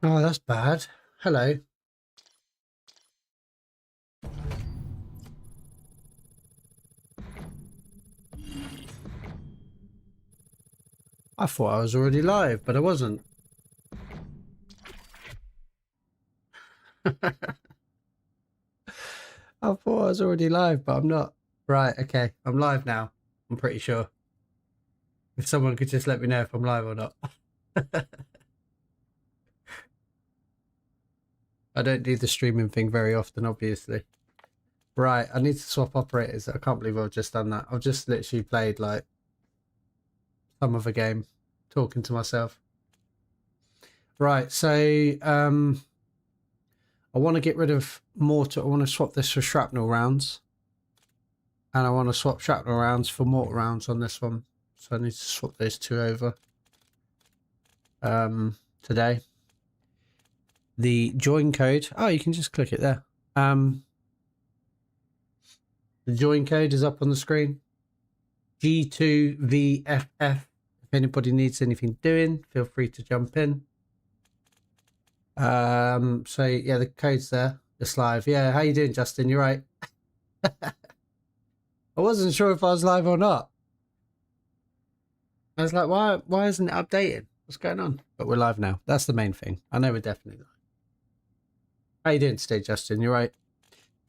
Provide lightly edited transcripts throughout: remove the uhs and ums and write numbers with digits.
Oh, that's bad. Hello. I thought I was already live, but I wasn't. I thought I was already live, but I'm not. Right, okay. I'm live now. I'm pretty sure. If someone could just let me know if I'm live or not. I don't do the streaming thing very often, obviously. Right, I need to swap operators. I can't believe I've just done that. I've just literally played like some of a game, talking to myself. Right, so I want to get rid of mortar. I want to swap this for shrapnel rounds. And I want to swap shrapnel rounds for mortar rounds on this one. So I need to swap those two over today. The join code. Oh, you can just click it there. The join code is up on the screen. G2VFF. If anybody needs anything doing, feel free to jump in. So yeah, the code's there. It's live. Yeah, how you doing, Justin? You're right. I wasn't sure if I was live or not. I was like, why isn't it updated? What's going on? But we're live now. That's the main thing. I know we're definitely live. How you doing today, Justin? You're right.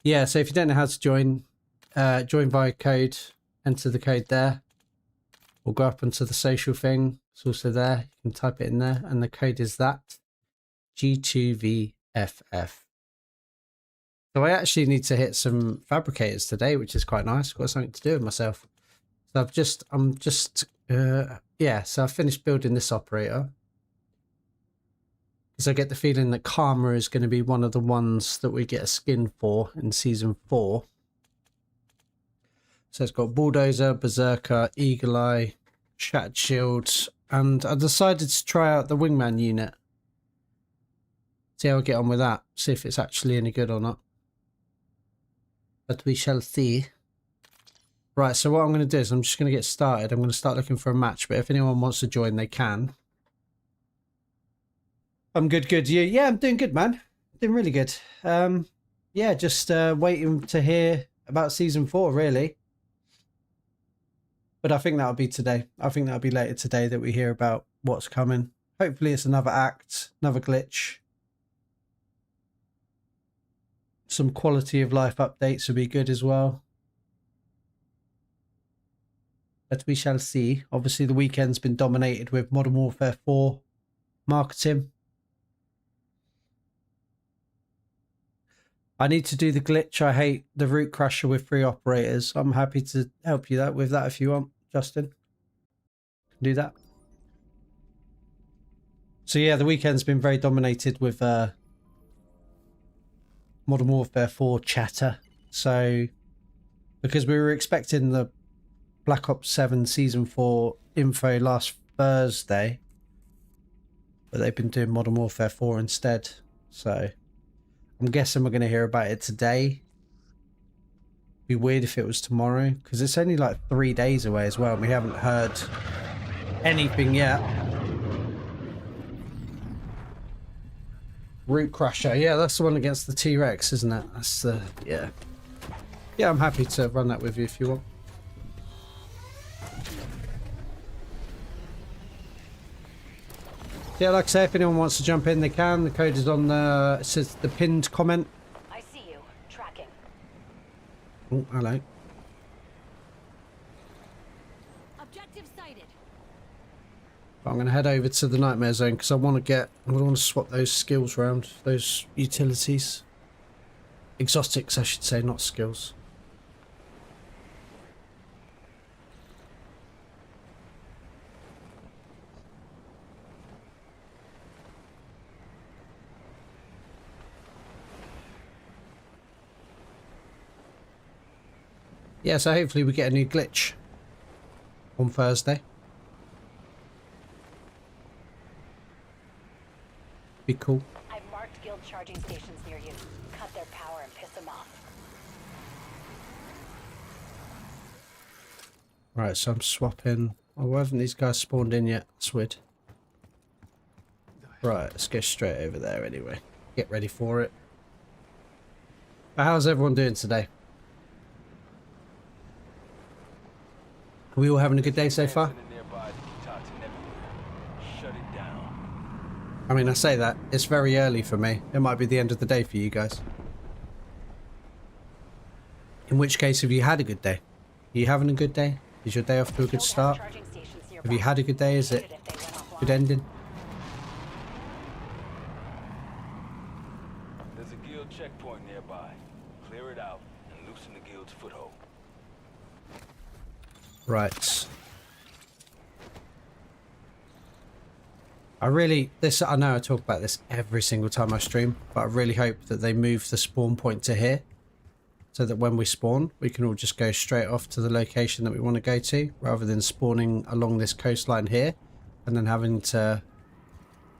Yeah, so if you don't know how to join via code, enter the code there. We'll go up onto the social thing. It's also there. You can type it in there. And the code is that. G2VFF. So I actually need to hit some fabricators today, which is quite nice. I've got something to do with myself. So so I finished building this operator. Because I get the feeling that Karma is going to be one of the ones that we get a skin for in season 4. So it's got Bulldozer, Berserker, Eagle Eye, Shattered Shield, and I decided to try out the Wingman unit. See how I get on with that. See if it's actually any good or not. But we shall see. Right, so what I'm going to do is I'm just going to get started. I'm going to start looking for a match, but if anyone wants to join, they can. I'm good. You? Yeah, I'm doing good, man. Doing really good. Yeah, just waiting to hear about season 4, really. But I think that'll be today. I think that'll be later today that we hear about what's coming. Hopefully it's another act, another glitch. Some quality of life updates would be good as well. But we shall see. Obviously the weekend's been dominated with Modern Warfare 4 marketing. I need to do the glitch. I hate the root crusher with 3 operators. I'm happy to help you with that if you want, Justin. Do that. So yeah, the weekend's been very dominated with Modern Warfare 4 chatter. So because we were expecting the Black Ops 7 Season 4 info last Thursday, but they've been doing Modern Warfare 4 instead. So I'm guessing we're going to hear about it today. Be weird if it was tomorrow, because it's only like 3 days away as well, and we haven't heard anything yet. Root Crusher, yeah, that's the one against the T-Rex, isn't it? That's the yeah. I'm happy to run that with you if you want. Yeah, like I say, if anyone wants to jump in, they can. The code is on the, it says the pinned comment. I see you. Tracking. Oh, hello. Objective sighted. I'm going to head over to the Nightmare Zone because I want to swap those skills around, those utilities. Exotics, I should say, not skills. Yeah, so hopefully we get a new glitch on Thursday. Be cool. I've marked guild charging stations near you. Cut their power and piss them off. Right, so I'm swapping. Oh, why haven't these guys spawned in yet? That's weird. The Right, let's go straight over there anyway. Get ready for it. But how's everyone doing today? Are we all having a good day so far? I mean, I say that. It's very early for me. It might be the end of the day for you guys. In which case, have you had a good day? Are you having a good day? Is your day off to a good start? Have you had a good day? Is it a good ending? There's a guild checkpoint nearby. Clear it out and loosen the guild's foothold. Right. I know I talk about this every single time I stream, but I really hope that they move the spawn point to here, so that when we spawn, we can all just go straight off to the location that we want to go to, rather than spawning along this coastline here, and then having to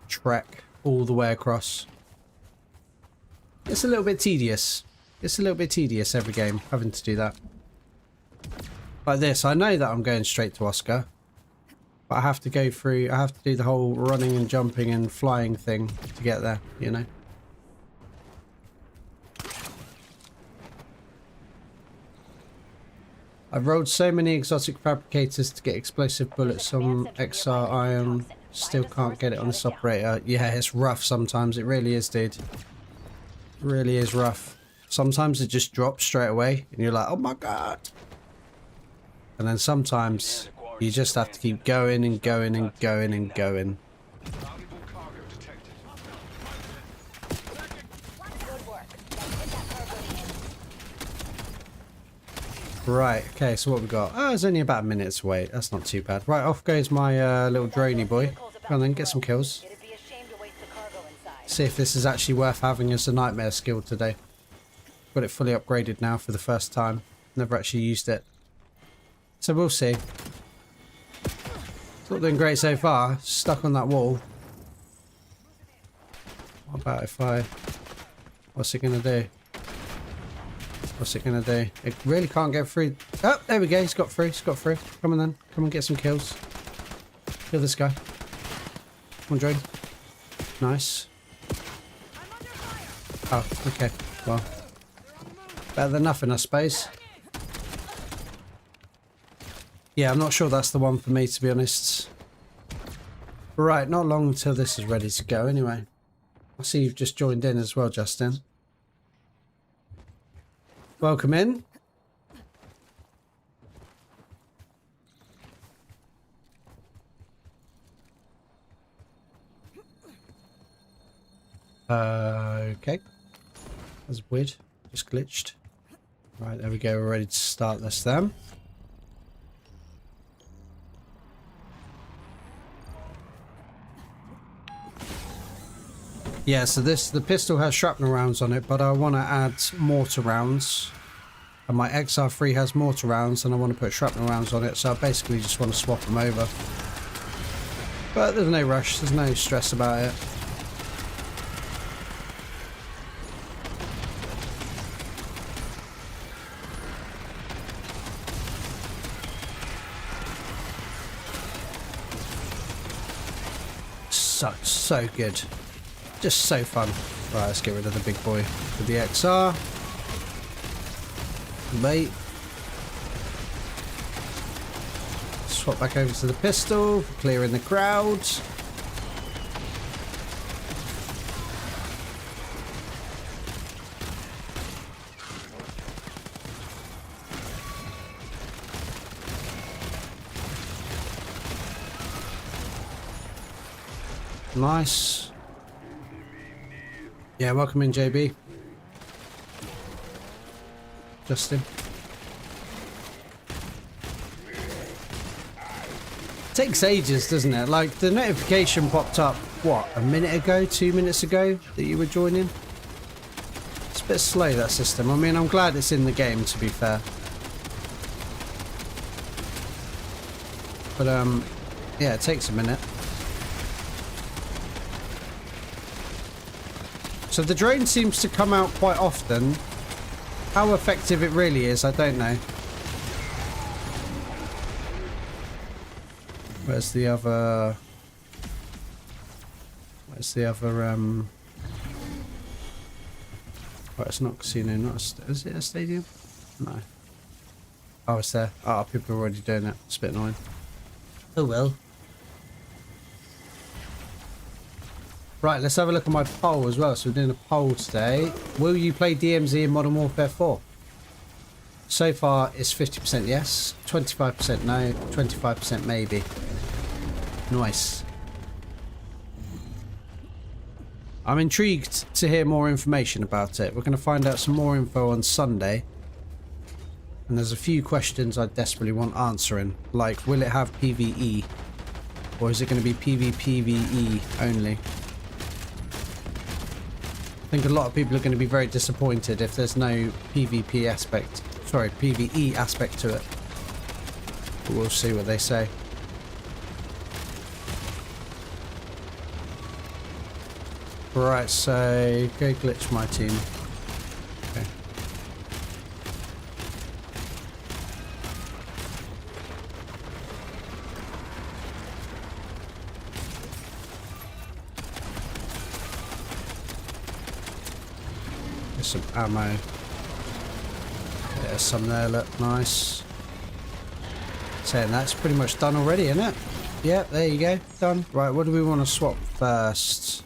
trek all the way across. It's a little bit tedious. It's a little bit tedious every game, having to do that. Like this, I know that I'm going straight to Oscar, but I have to go through, I have to do the whole running and jumping and flying thing to get there, you know? I've rolled so many exotic fabricators to get explosive bullets on XR Iron, still can't get it on this operator. Yeah, it's rough sometimes, it really is, dude. It really is rough. Sometimes it just drops straight away and you're like, oh my god. And then sometimes you just have to keep going and going and going and going. Right, okay, so what we got? Oh, it's only about a minute's wait. That's not too bad. Right, off goes my little droney boy. Come on then, get some kills. See if this is actually worth having as a nightmare skill today. Got it fully upgraded now for the first time. Never actually used it. So we'll see. It's not doing great so far. Stuck on that wall. What about if I... What's it going to do? What's it going to do? It really can't get through. Oh, there we go. He's got through. He's got through. Come on then. Come on, get some kills. Kill this guy. Come on, drone. Nice. Oh, okay. Well, better than nothing, I suppose. Yeah, I'm not sure that's the one for me, to be honest. Right, not long until this is ready to go anyway. I see you've just joined in as well, Justin. Welcome in. Okay. That's weird. Just glitched. Right, there we go. We're ready to start this then. Yeah, so the pistol has shrapnel rounds on it, but I want to add mortar rounds. And my XR3 has mortar rounds, and I want to put shrapnel rounds on it, so I basically just want to swap them over. But there's no rush, there's no stress about it. So good. Just so fun. Right, let's get rid of the big boy with the XR. Mate. Swap back over to the pistol, clearing the crowd. Nice. Yeah, welcome in, JB. Justin. Takes ages, doesn't it? Like, the notification popped up, what, a minute ago, 2 minutes ago that you were joining? It's a bit slow, that system. I mean, I'm glad it's in the game, to be fair. But, yeah, it takes a minute. So the drone seems to come out quite often. How effective it really is, I don't know. Where's the other Where's the other right, it's not casino, not is it a stadium? No. Oh, it's there. Oh, people are already doing it. It's a bit annoying. Oh well. Right, let's have a look at my poll as well. So we're doing a poll today. Will you play DMZ in Modern Warfare 4? So far, it's 50% yes, 25% no, 25% maybe. Nice. I'm intrigued to hear more information about it. We're going to find out some more info on Sunday. And there's a few questions I desperately want answering. Like, will it have PvE? Or is it going to be PvPvE only? I think a lot of people are going to be very disappointed if there's no PvP aspect. Sorry, PvE aspect to it. But we'll see what they say. Right, so go glitch my team. Okay. There's some ammo. There's some there, look, nice. Saying that's pretty much done already, isn't it? Yep, there you go, done. Right, what do we want to swap first?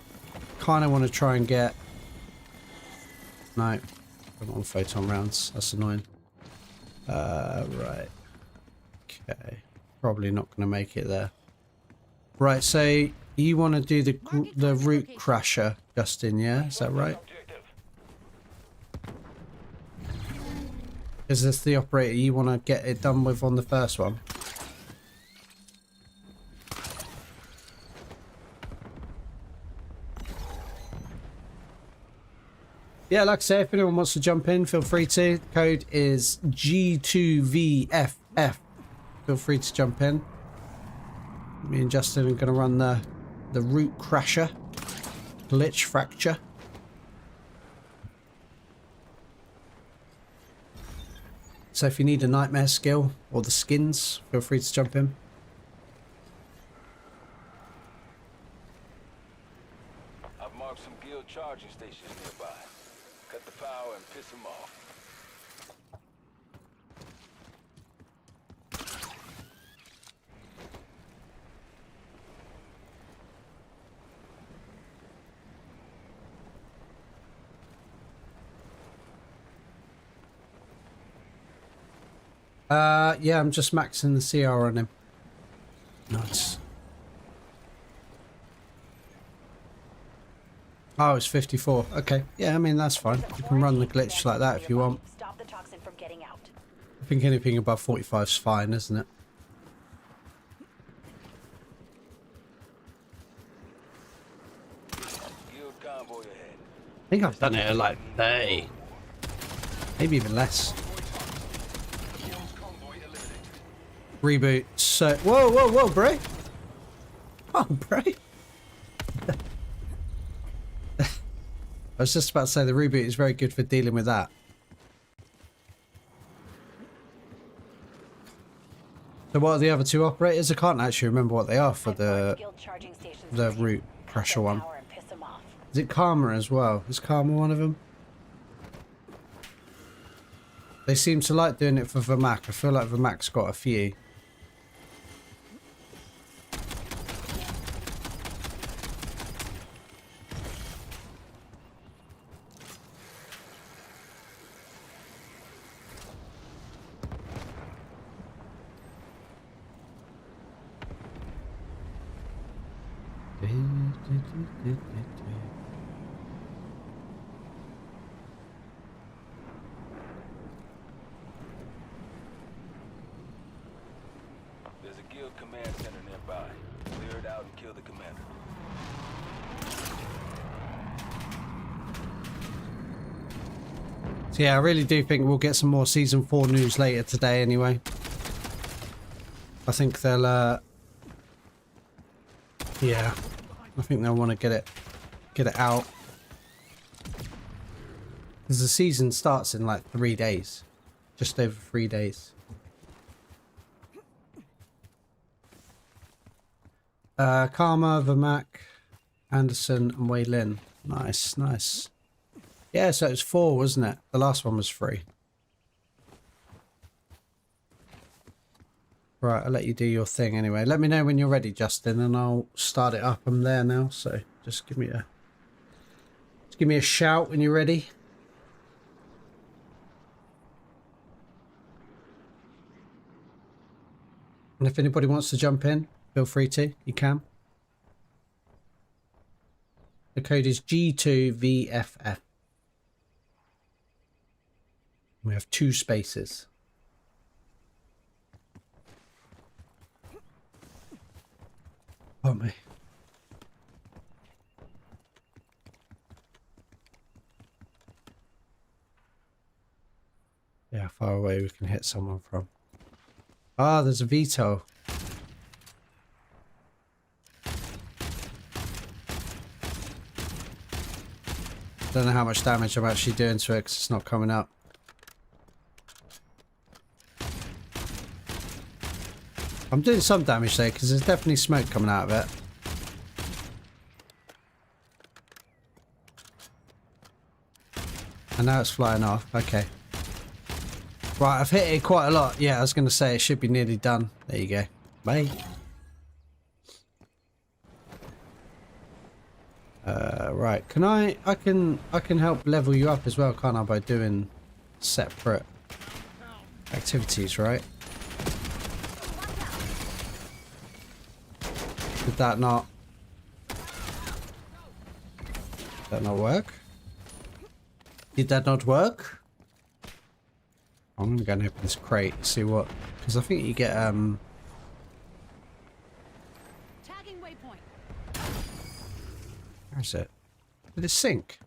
Kind of want to try and get... No, I don't want photon rounds, that's annoying. Right. Okay, probably not going to make it there. Right, so you want to do the root crasher, Justin, yeah? Is that right? Is this the operator you want to get it done with on the first one? Yeah, like I say, if anyone wants to jump in, feel free to. The code is G2VFF. Feel free to jump in. Me and Justin are going to run the root crasher. Glitch fracture. So if you need a nightmare skill or the skins, feel free to jump in. I've marked some guild charging stations nearby. Cut the power and piss them off. Yeah, I'm just maxing the CR on him. Nice. Oh, it's 54. Okay. Yeah, I mean, that's fine. You can run the glitch like that if you want. Stop the toxin from getting out. I think anything above 45 is fine, isn't it? Guild convoy ahead. I think I've done it at like 30. Maybe even less. Reboot. So, whoa, whoa, whoa, bro. Oh, bro. I was just about to say the reboot is very good for dealing with that. So what are the other two operators? I can't actually remember what they are for the root pressure one. Is it Karma as well? Is Karma one of them? They seem to like doing it for Vermac. I feel like Vermac's got a few. There's a guild command center nearby. Clear it out and kill the commander. So yeah, I really do think we'll get some more Season 4 news later today anyway. I think they'll, yeah, I think they'll want to get it out. Because the season starts in like 3 days. Just over 3 days. Karma, Vermac, Anderson and Wei Lin. Nice, nice. Yeah, so it was 4, wasn't it? The last one was 3. Right, I'll let you do your thing anyway. Let me know when you're ready, Justin, and I'll start it up. I'm there now, so just give me a shout when you're ready. And if anybody wants to jump in, feel free to. You can. The code is G2VFF. We have 2 spaces. Oh me. Yeah, how far away we can hit someone from. Ah, there's a veto. Don't know how much damage I'm actually doing to it because it's not coming up. I'm doing some damage there because there's definitely smoke coming out of it. And now it's flying off. Okay. Right, I've hit it quite a lot. Yeah, I was going to say it should be nearly done. There you go. Bye. Right, can I can help level you up as well, can't I, by doing separate activities, right? Did that not work? Did that not work? I'm gonna go and open this crate, see what, because I think you get Tagging waypoint. where is it? Did it sink?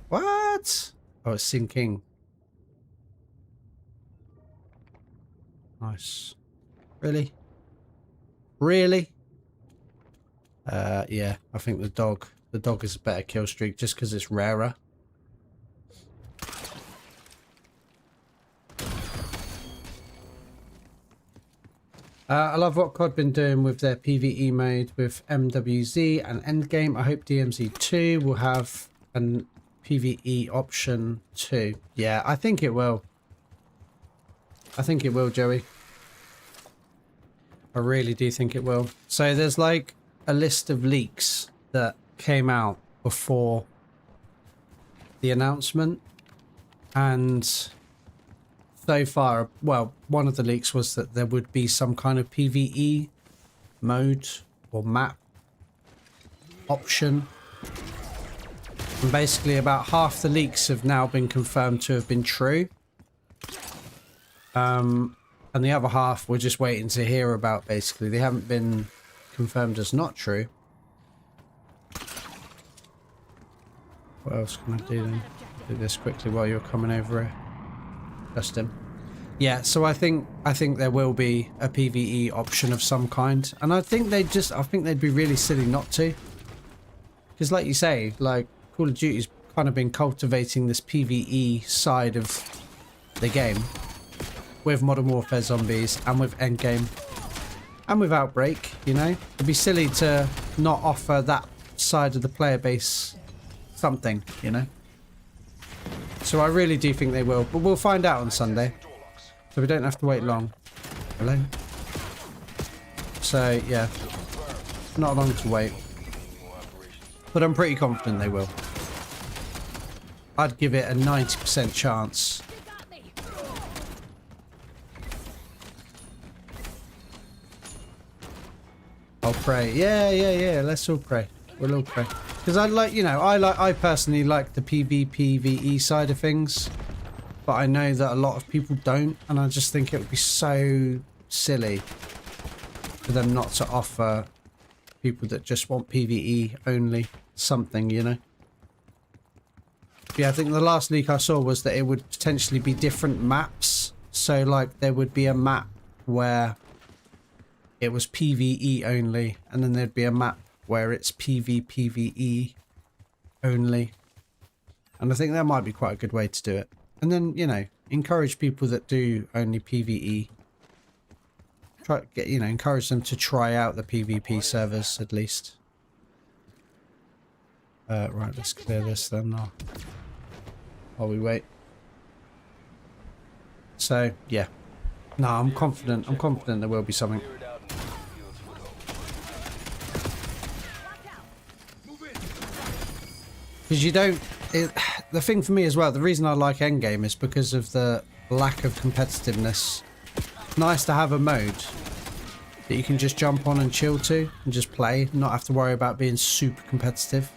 What? Oh, it's sinking. Nice. Really? Really? Yeah, I think the dog is a better kill streak just because it's rarer. I love what COD been doing with their PvE mode with MWZ and Endgame. I hope DMZ2 will have a PvE option too. Yeah, I think it will. I think it will, Joey. I really do think it will. So there's like a list of leaks that came out before the announcement, and so far, well, one of the leaks was that there would be some kind of PvE mode or map option. And basically about half the leaks have now been confirmed to have been true. And the other half we're just waiting to hear about, basically. They haven't been confirmed as not true. What else can I do then? Do this quickly while you're coming over here. Justin. Yeah, so I think there will be a PvE option of some kind, and I think they'd be really silly not to, because like you say, like Call of Duty's kind of been cultivating this PvE side of the game with Modern Warfare Zombies and with Endgame and with Outbreak. You know, it'd be silly to not offer that side of the player base something, you know. So I really do think they will, but we'll find out on Sunday, so we don't have to wait long. Hello? So yeah, not long to wait, but I'm pretty confident they will. I'd give it a 90% chance. I'll pray. Yeah, let's all pray. We'll all pray. Because I personally like the PvPvE side of things, but I know that a lot of people don't, and I just think it would be so silly for them not to offer people that just want PvE only something, you know. Yeah, I think the last leak I saw was that it would potentially be different maps. So like there would be a map where it was PvE only, and then there'd be a map where it's PvPvE only. And I think that might be quite a good way to do it. And then, you know, encourage people that do only PvE. Encourage them to try out the PvP servers at least. Right, let's clear this then while we wait. So, yeah. No, I'm confident. I'm confident there will be something. Clear it out and fields would hold. Because you don't... the thing for me as well, the reason I like Endgame is because of the lack of competitiveness. It's nice to have a mode that you can just jump on and chill to and just play, not have to worry about being super competitive.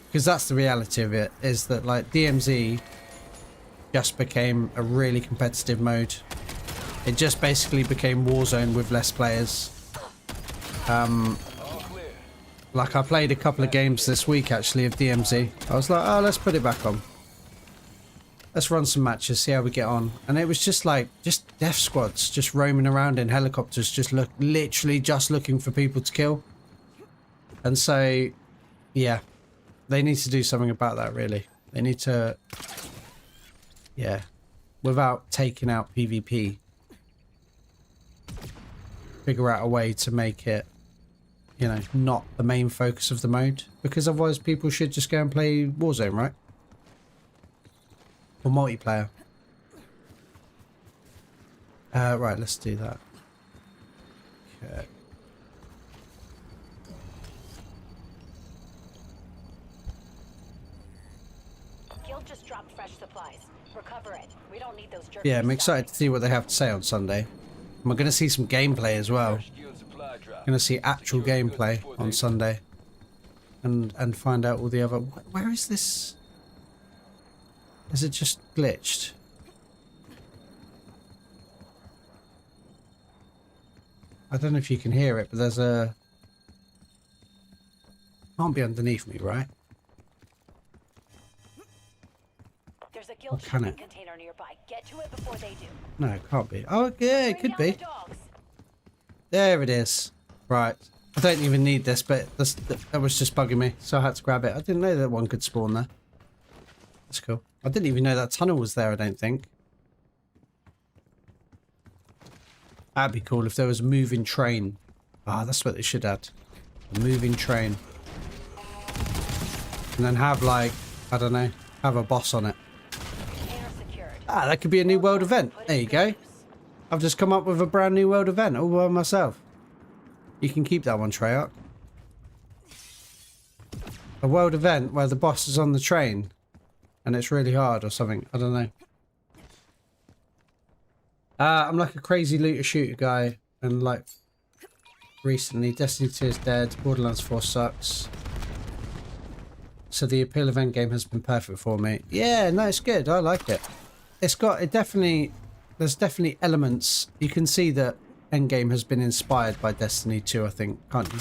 Because that's the reality of it, is that like DMZ just became a really competitive mode. It just basically became Warzone with less players. Like I played a couple of games this week actually of DMZ. I was like, oh, let's put it back on. Let's run some matches, see how we get on. And it was just like, just death squads, just roaming around in helicopters, just literally just looking for people to kill. And so, yeah, they need to do something about that, really. They need to, yeah, without taking out PvP, figure out a way to make it, you know, not the main focus of the mode. Because otherwise people should just go and play Warzone, right? Or multiplayer. Right, let's do that. Okay. Guild just dropped fresh supplies. Recover it. We don't need those jerky. Yeah, I'm excited to see what they have to say on Sunday. We're going to see some gameplay as well. Going to see actual gameplay on Sunday. And find out all the other... Where is this... Is it just glitched? I don't know if you can hear it, but there's a... Can't be underneath me, right? There's a guild can shipping it? container nearby. Get to it before they do. No, it can't be. Oh, yeah, it could Bring be. out the dogs. There it is. Right. I don't even need this, but that was just bugging me, so I had to grab it. I didn't know that one could spawn there. That's cool. I didn't even know that tunnel was there, I don't think. That'd be cool if there was a moving train. Ah, that's what they should add. A moving train. And then have, like, I don't know, have a boss on it. Container secured. Ah, that could be a new world event. There you go. I've just come up with a brand new world event all by myself. You can keep that one, Treyarch. A world event where the boss is on the train and it's really hard or something. I don't know. I'm like a crazy looter shooter guy, and like recently Destiny 2 is dead, Borderlands 4 sucks. So the appeal of Endgame has been perfect for me. Yeah, no, it's good. I like it. There's definitely elements. You can see that Endgame has been inspired by Destiny 2, I think, can't you?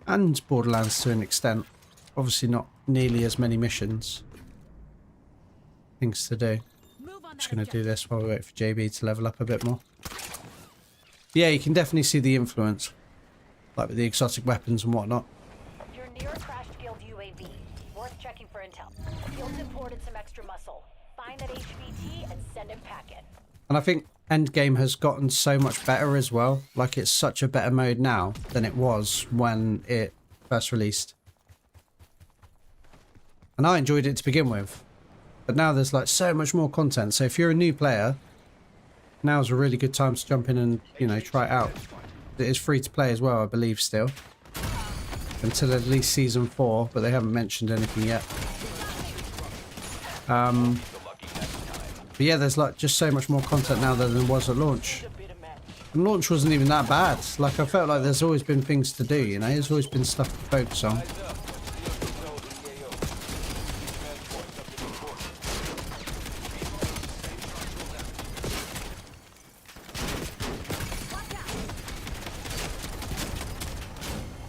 And Borderlands to an extent. Obviously not nearly as many missions. Things to do. I'm just going to do this while we wait for JB to level up a bit more. Yeah, you can definitely see the influence. Like with the exotic weapons and whatnot. You're near a crashed Guild UAV. Worth checking for intel. Guild's imported some extra muscle. Find that HVT and send it packing. And I think Endgame has gotten so much better as well. Like, it's such a better mode now than it was when it first released. And I enjoyed it to begin with. But now there's like so much more content. So if you're a new player, now's a really good time to jump in and, you know, try it out. It is free to play as well, I believe, still. Until at least Season 4, but they haven't mentioned anything yet. But yeah, there's like just so much more content now than there was at launch. And launch wasn't even that bad. Like, I felt like there's always been things to do, you know? There's always been stuff to focus on.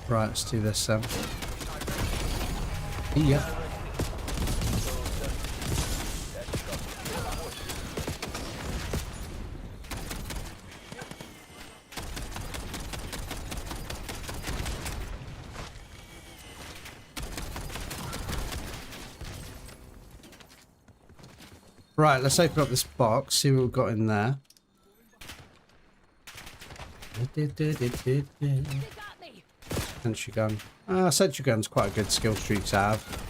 Right, let's do this then. Yeah. Right, let's open up this box, see what we've got in there. Sentry gun. Sentry gun's quite a good skill streak to have.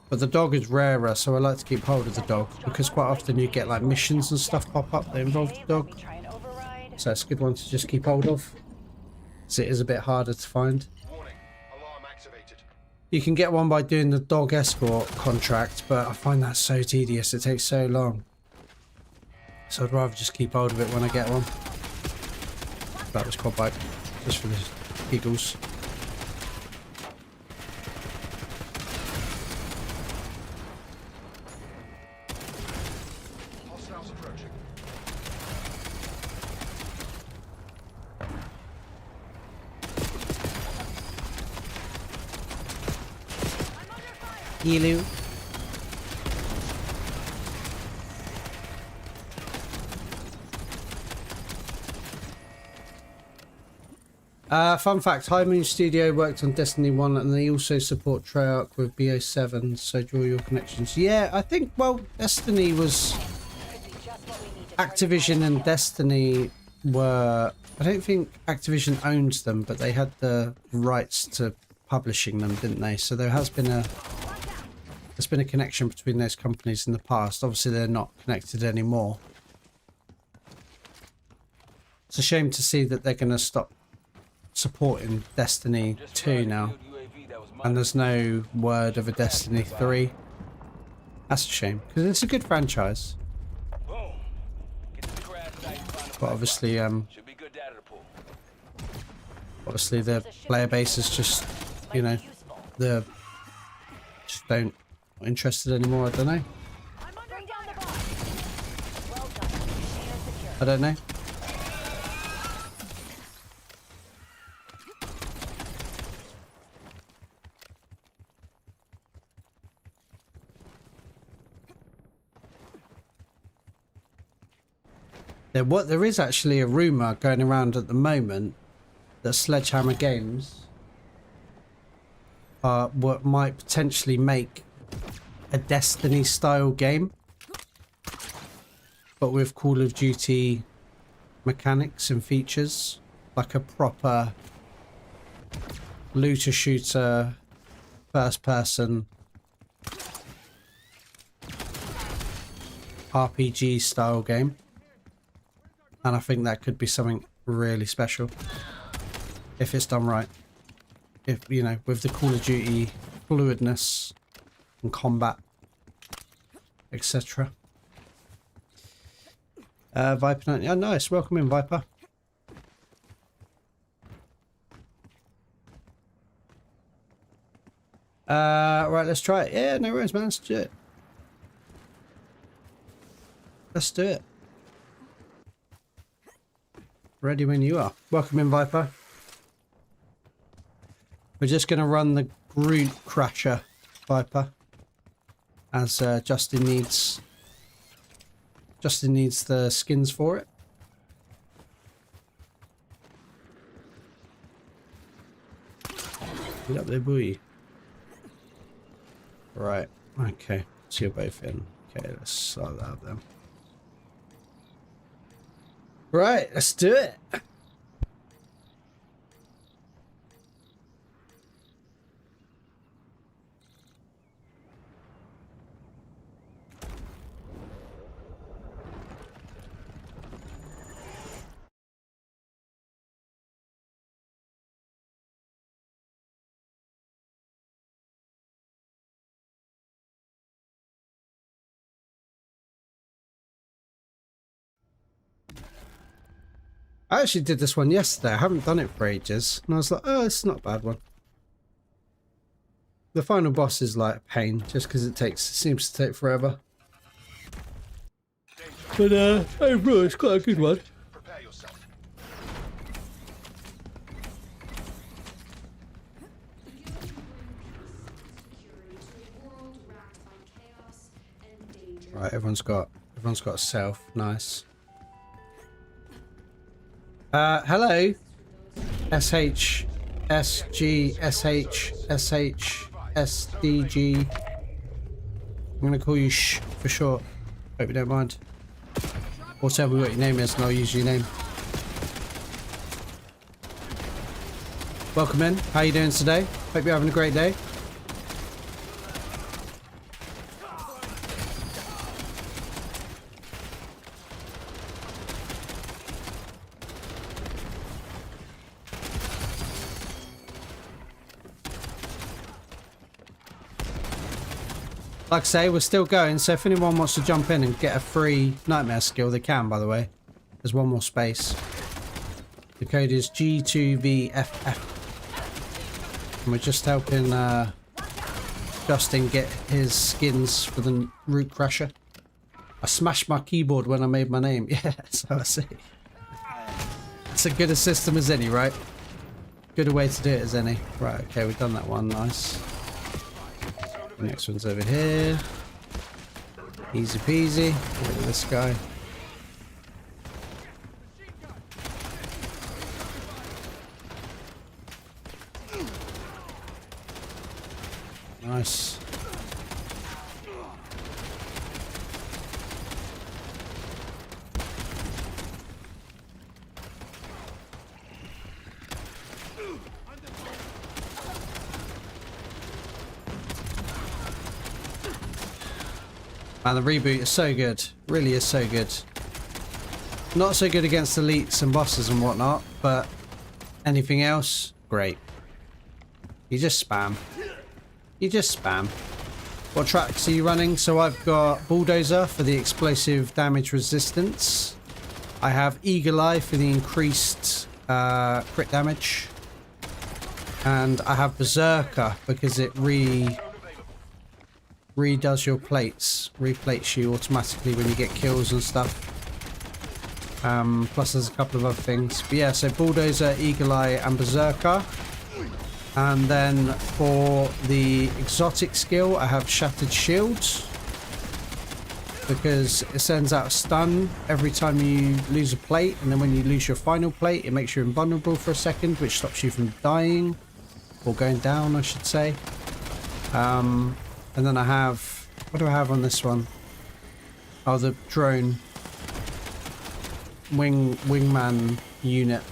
But the dog is rarer, so I like to keep hold of the dog, because quite often you get like missions and stuff pop up that involve the dog. So it's a good one to just keep hold of. So it is a bit harder to find. Warning, alarm activated. You can get one by doing the dog escort contract, but I find that so tedious. It takes so long. So I'd rather just keep hold of it when I get one. That was quad bike, just for the giggles. Hostiles approaching. Hello. Fun fact, High Moon Studio worked on Destiny 1 and they also support Treyarch with BO7, so draw your connections. Yeah, I think, well, Destiny was... Activision and Destiny were... I don't think Activision owns them, but they had the rights to publishing them, didn't they? So there has been a... There's been a connection between those companies in the past. Obviously, they're not connected anymore. It's a shame to see that they're going to stop supporting Destiny 2 now, and there's no word of a Destiny 3. That's a shame, because it's a good franchise. But obviously, obviously the player base is just, you know, just not interested anymore. I don't know. I don't know. There is actually a rumor going around at the moment that Sledgehammer Games what might potentially make a Destiny style game, but with Call of Duty mechanics and features, like a proper looter shooter, first person RPG style game. And I think that could be something really special if it's done right. If, you know, with the Call of Duty fluidness and combat, etc. Viper 90. Oh, nice. Welcome in, Viper. Right, let's try it. Yeah, no worries, man. Let's do it. Let's do it. Ready when you are. Welcome in, Viper. We're just going to run the Groot Crasher, Viper, as Justin needs the skins for it. Get up there, boy. Right. Okay. So you're both in. Okay, let's start that up then. Right, let's do it. I actually did this one yesterday. I haven't done it for ages. And I was like, oh, it's not a bad one. The final boss is like a pain, just because it seems to take forever. But overall, it's quite a good one. Prepare yourself. Right, everyone's got a self. Nice. Hello. SH, SG, SH, SH, SDG. I'm gonna call you Shh for short. Hope you don't mind. Or tell me what your name is and I'll use your name. Welcome in. How you doing today? Hope you're having a great day. Like I say, we're still going, so if anyone wants to jump in and get a free nightmare skill, they can, by the way. There's one more space. The code is G2VFF. And we're just helping Justin get his skins for the Root Crusher. I smashed my keyboard when I made my name. Yeah, so I see. It's as good a system as any, right? Good a way to do it as any. Right, okay, we've done that one. Nice. The next one's over here. Easy peasy. Get rid of this guy. Nice. Man, the reboot is so good. Really is so good. Not so good against elites and bosses and whatnot, but anything else, great. You just spam. You just spam. What tracks are you running? So I've got Bulldozer for the explosive damage resistance. I have Eagle Eye for the increased crit damage. And I have Berserker because it redoes your plates. Replates you automatically when you get kills and stuff. Plus there's a couple of other things. But yeah, so Bulldozer, Eagle Eye and Berserker. And then for the exotic skill, I have Shattered Shield, because it sends out a stun every time you lose a plate, and then when you lose your final plate, it makes you invulnerable for a second, which stops you from dying, or going down, I should say. And then I have, what do I have on this one? Oh, the drone wingman unit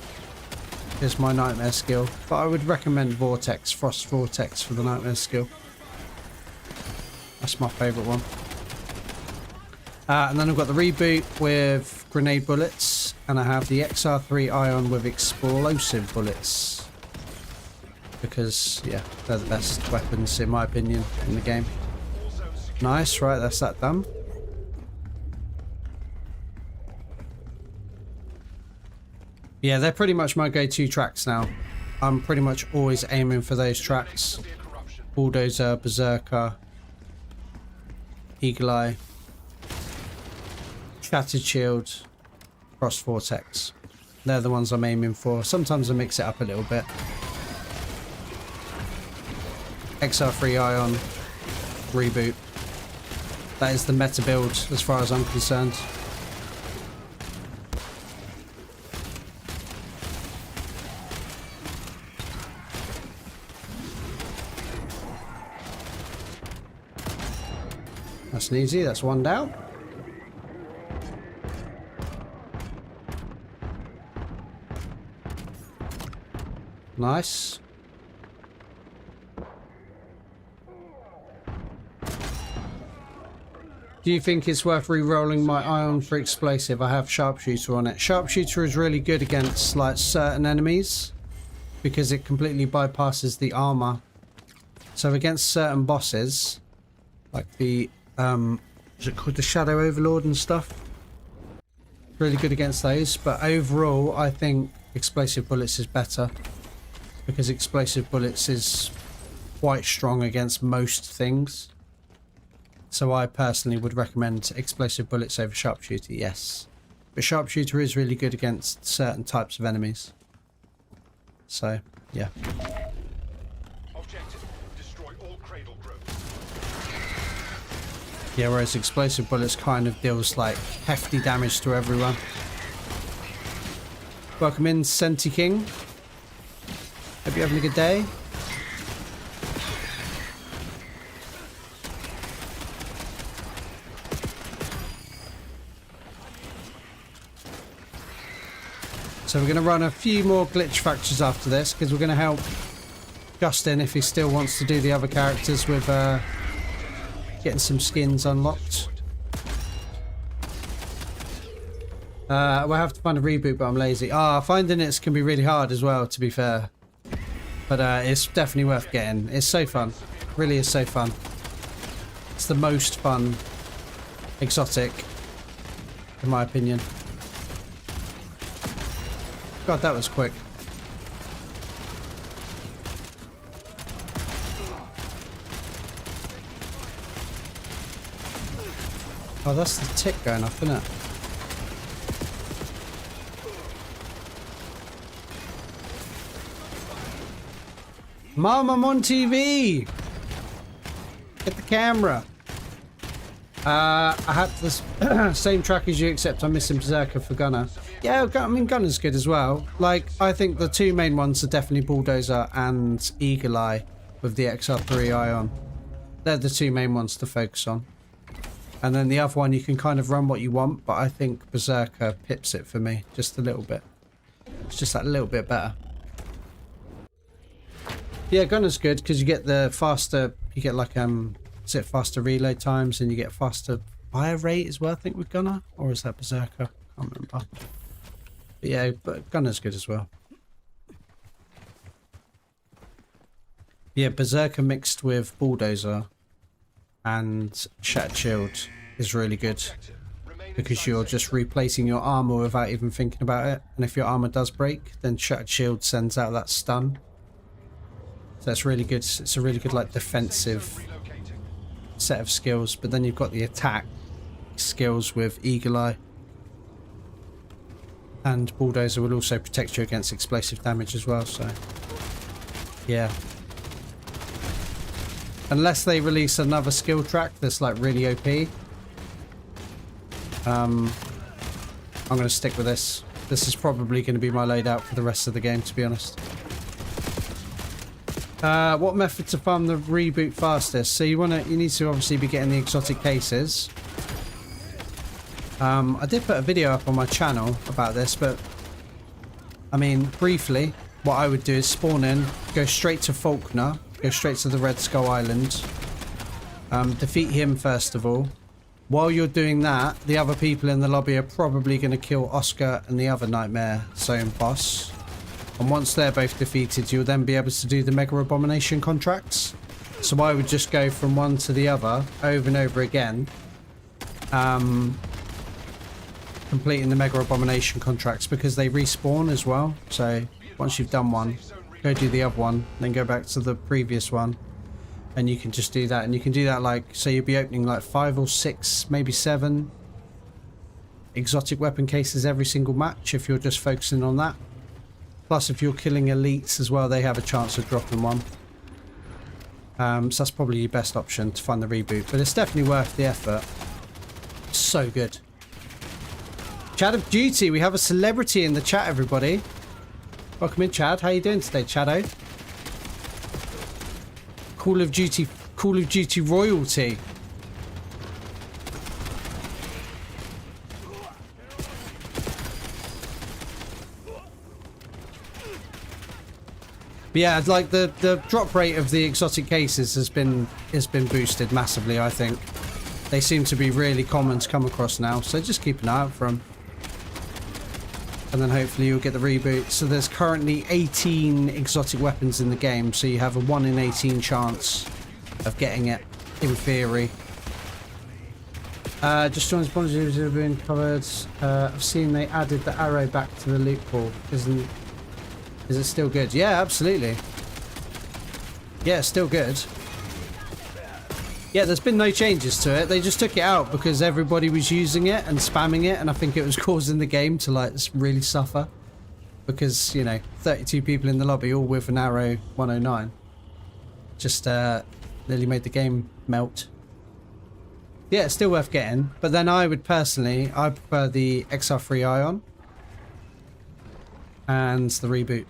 is my nightmare skill, but I would recommend Vortex, Frost Vortex for the nightmare skill. That's my favourite one. And then I've got the reboot with grenade bullets, and I have the XR3 Ion with explosive bullets, because yeah, they're the best weapons in my opinion in the game. Nice, right, that's that done. Yeah, they're pretty much my go-to tracks now. I'm pretty much always aiming for those tracks. Bulldozer, Berserker, Eagle Eye, Shattered Shield, Frost Vortex. They're the ones I'm aiming for. Sometimes I mix it up a little bit. XR3 Ion, reboot. That is the meta build as far as I'm concerned. That's easy, that's one down. Nice. Do you think it's worth re-rolling my Ion for explosive? I have Sharpshooter on it. Sharpshooter is really good against like certain enemies because it completely bypasses the armor. So against certain bosses, like the is it called the Shadow Overlord and stuff? Really good against those, but overall I think explosive bullets is better because explosive bullets is quite strong against most things. So I personally would recommend explosive bullets over sharpshooter, yes. But sharpshooter is really good against certain types of enemies. So, yeah. Objective: destroy all cradle groups. Yeah, whereas explosive bullets kind of deals like hefty damage to everyone. Welcome in, Senti King. Hope you're having a good day. So we're going to run a few more glitch factories after this because we're going to help Justin if he still wants to do the other characters with getting some skins unlocked. We'll have to find a reboot, but I'm lazy. Finding it can be really hard as well, to be fair. But it's definitely worth getting. It's so fun. Really is so fun. It's the most fun exotic, in my opinion. God, that was quick. Oh, that's the tick going up, isn't it? Mom, I'm on TV! Get the camera! I had this same track as you, except I'm missing Berserker for Gunner. Yeah, I mean, Gunner's good as well. Like, I think the two main ones are definitely Bulldozer and Eagle Eye with the XR3 Ion. They're the two main ones to focus on. And then the other one, you can kind of run what you want, but I think Berserker pips it for me just a little bit. It's just that little bit better. Yeah, Gunner's good because you get the faster, you get like, is it faster reload times and you get faster fire rate as well, I think, with Gunner? Or is that Berserker? I can't remember. But yeah, but Gunner's good as well. Yeah, Berserker mixed with Bulldozer and Shattered Shield is really good because you're just replacing your armor without even thinking about it. And if your armor does break, then Shattered Shield sends out that stun. So that's really good. It's a really good like defensive set of skills. But then you've got the attack skills with Eagle Eye. And Bulldozer will also protect you against explosive damage as well, so yeah. Unless they release another skill track that's like really OP. I'm going to stick with this. This is probably going to be my loadout for the rest of the game, to be honest. What method to farm the reboot fastest? So you need to obviously be getting the exotic cases. I did put a video up on my channel about this, but I mean, briefly, what I would do is spawn in, go straight to Faulkner, go straight to the Red Skull Island, defeat him first of all. While you're doing that, the other people in the lobby are probably going to kill Oscar and the other Nightmare Zone boss. And once they're both defeated, you'll then be able to do the Mega Abomination contracts. So I would just go from one to the other over and over again. Completing the Mega Abomination contracts because they respawn as well. So once you've done one, go do the other one, then go back to the previous one. And you can just do that. And you can do that like, so you'll be opening like 5 or 6, maybe 7 exotic weapon cases every single match if you're just focusing on that. Plus, if you're killing elites as well, they have a chance of dropping one. So that's probably your best option to find the reboot. But it's definitely worth the effort. So good. Chad of Duty, we have a celebrity in the chat, everybody. Welcome in, Chad. How you doing today, Chado? Call of Duty royalty. But yeah, like the drop rate of the exotic cases has been boosted massively, I think. They seem to be really common to come across now, so just keep an eye out for them. And then hopefully you'll get the reboot. So there's currently 18 exotic weapons in the game, so you have a 1 in 18 chance of getting it, in theory. Just joined sponsors have been covered. I've seen they added the arrow back to the loot pool. Is it still good? Yeah, absolutely. Yeah, it's still good. Yeah, there's been no changes to it. They just took it out because everybody was using it and spamming it, and I think it was causing the game to like really suffer. Because, you know, 32 people in the lobby all with an arrow 109. Just nearly made the game melt. Yeah, it's still worth getting. But then I prefer the XR3 Ion and the reboot.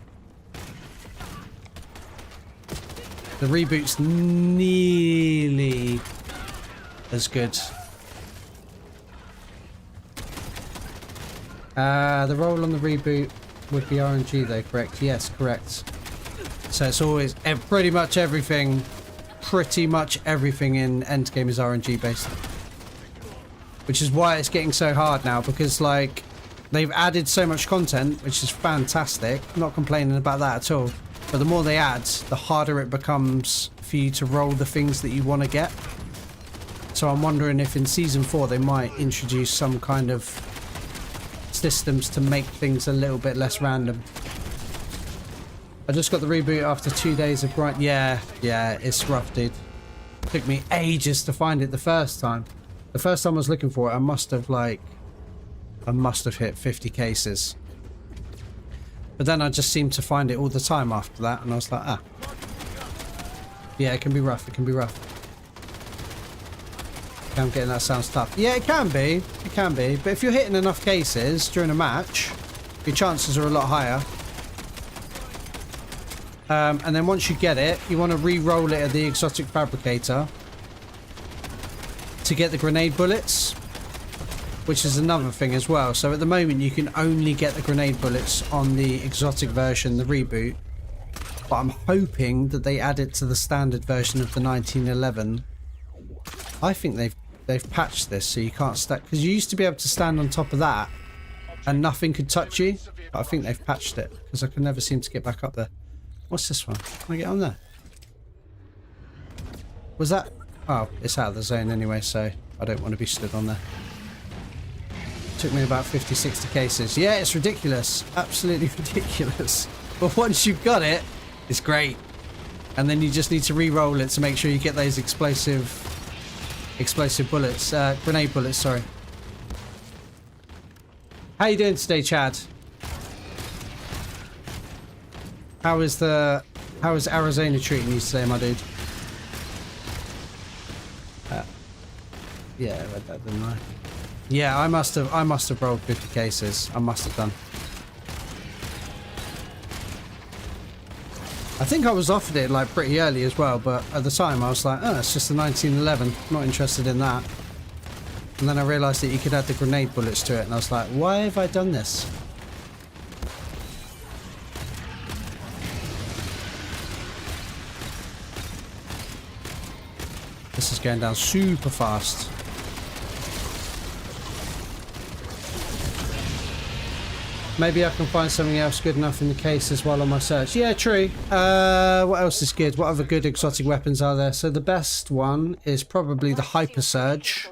The reboot's nearly as good. The roll on the reboot would be RNG though, correct? Yes, correct. So it's always pretty much everything in Endgame is RNG based. Which is why it's getting so hard now, because like they've added so much content, which is fantastic. I'm not complaining about that at all. But the more they add, the harder it becomes for you to roll the things that you want to get. So I'm wondering if in Season 4 they might introduce some kind of systems to make things a little bit less random. I just got the reboot after 2 days of grind. Yeah, it's rough, dude. Took me ages to find it the first time. The first time I was looking for it, I must have hit 50 cases. But then I just seemed to find it all the time after that, and I was like, ah. Yeah, it can be rough, it can be rough. I'm getting that sounds tough. Yeah, it can be. It can be. But if you're hitting enough cases during a match, your chances are a lot higher. And then once you get it, you want to re-roll it at the exotic fabricator to get the grenade bullets, which is another thing as well. So at the moment, you can only get the grenade bullets on the exotic version, the reboot. But I'm hoping that they add it to the standard version of the 1911. I think they've patched this so you can't stack, because you used to be able to stand on top of that and nothing could touch you. But I think they've patched it because I can never seem to get back up there. What's this one? Can I get on there? Was that? Oh, it's out of the zone anyway, so I don't want to be stood on there. Took me about 50, 60 cases. Yeah, it's ridiculous. Absolutely ridiculous. But once you've got it, it's great. And then you just need to re-roll it to make sure you get those explosive bullets. Grenade bullets, sorry. How you doing today, Chad? How is Arizona treating you today, my dude? Yeah, I read that, didn't I? Yeah, I must have rolled 50 cases. I must have done. I think I was offered it like pretty early as well, but at the time I was like, oh, it's just a 1911. Not interested in that. And then I realised that you could add the grenade bullets to it, and I was like, why have I done this? This is going down super fast. Maybe I can find something else good enough in the cases while on my search. Yeah, true. What else is good? What other good exotic weapons are there? So the best one is probably the Hyper Surge.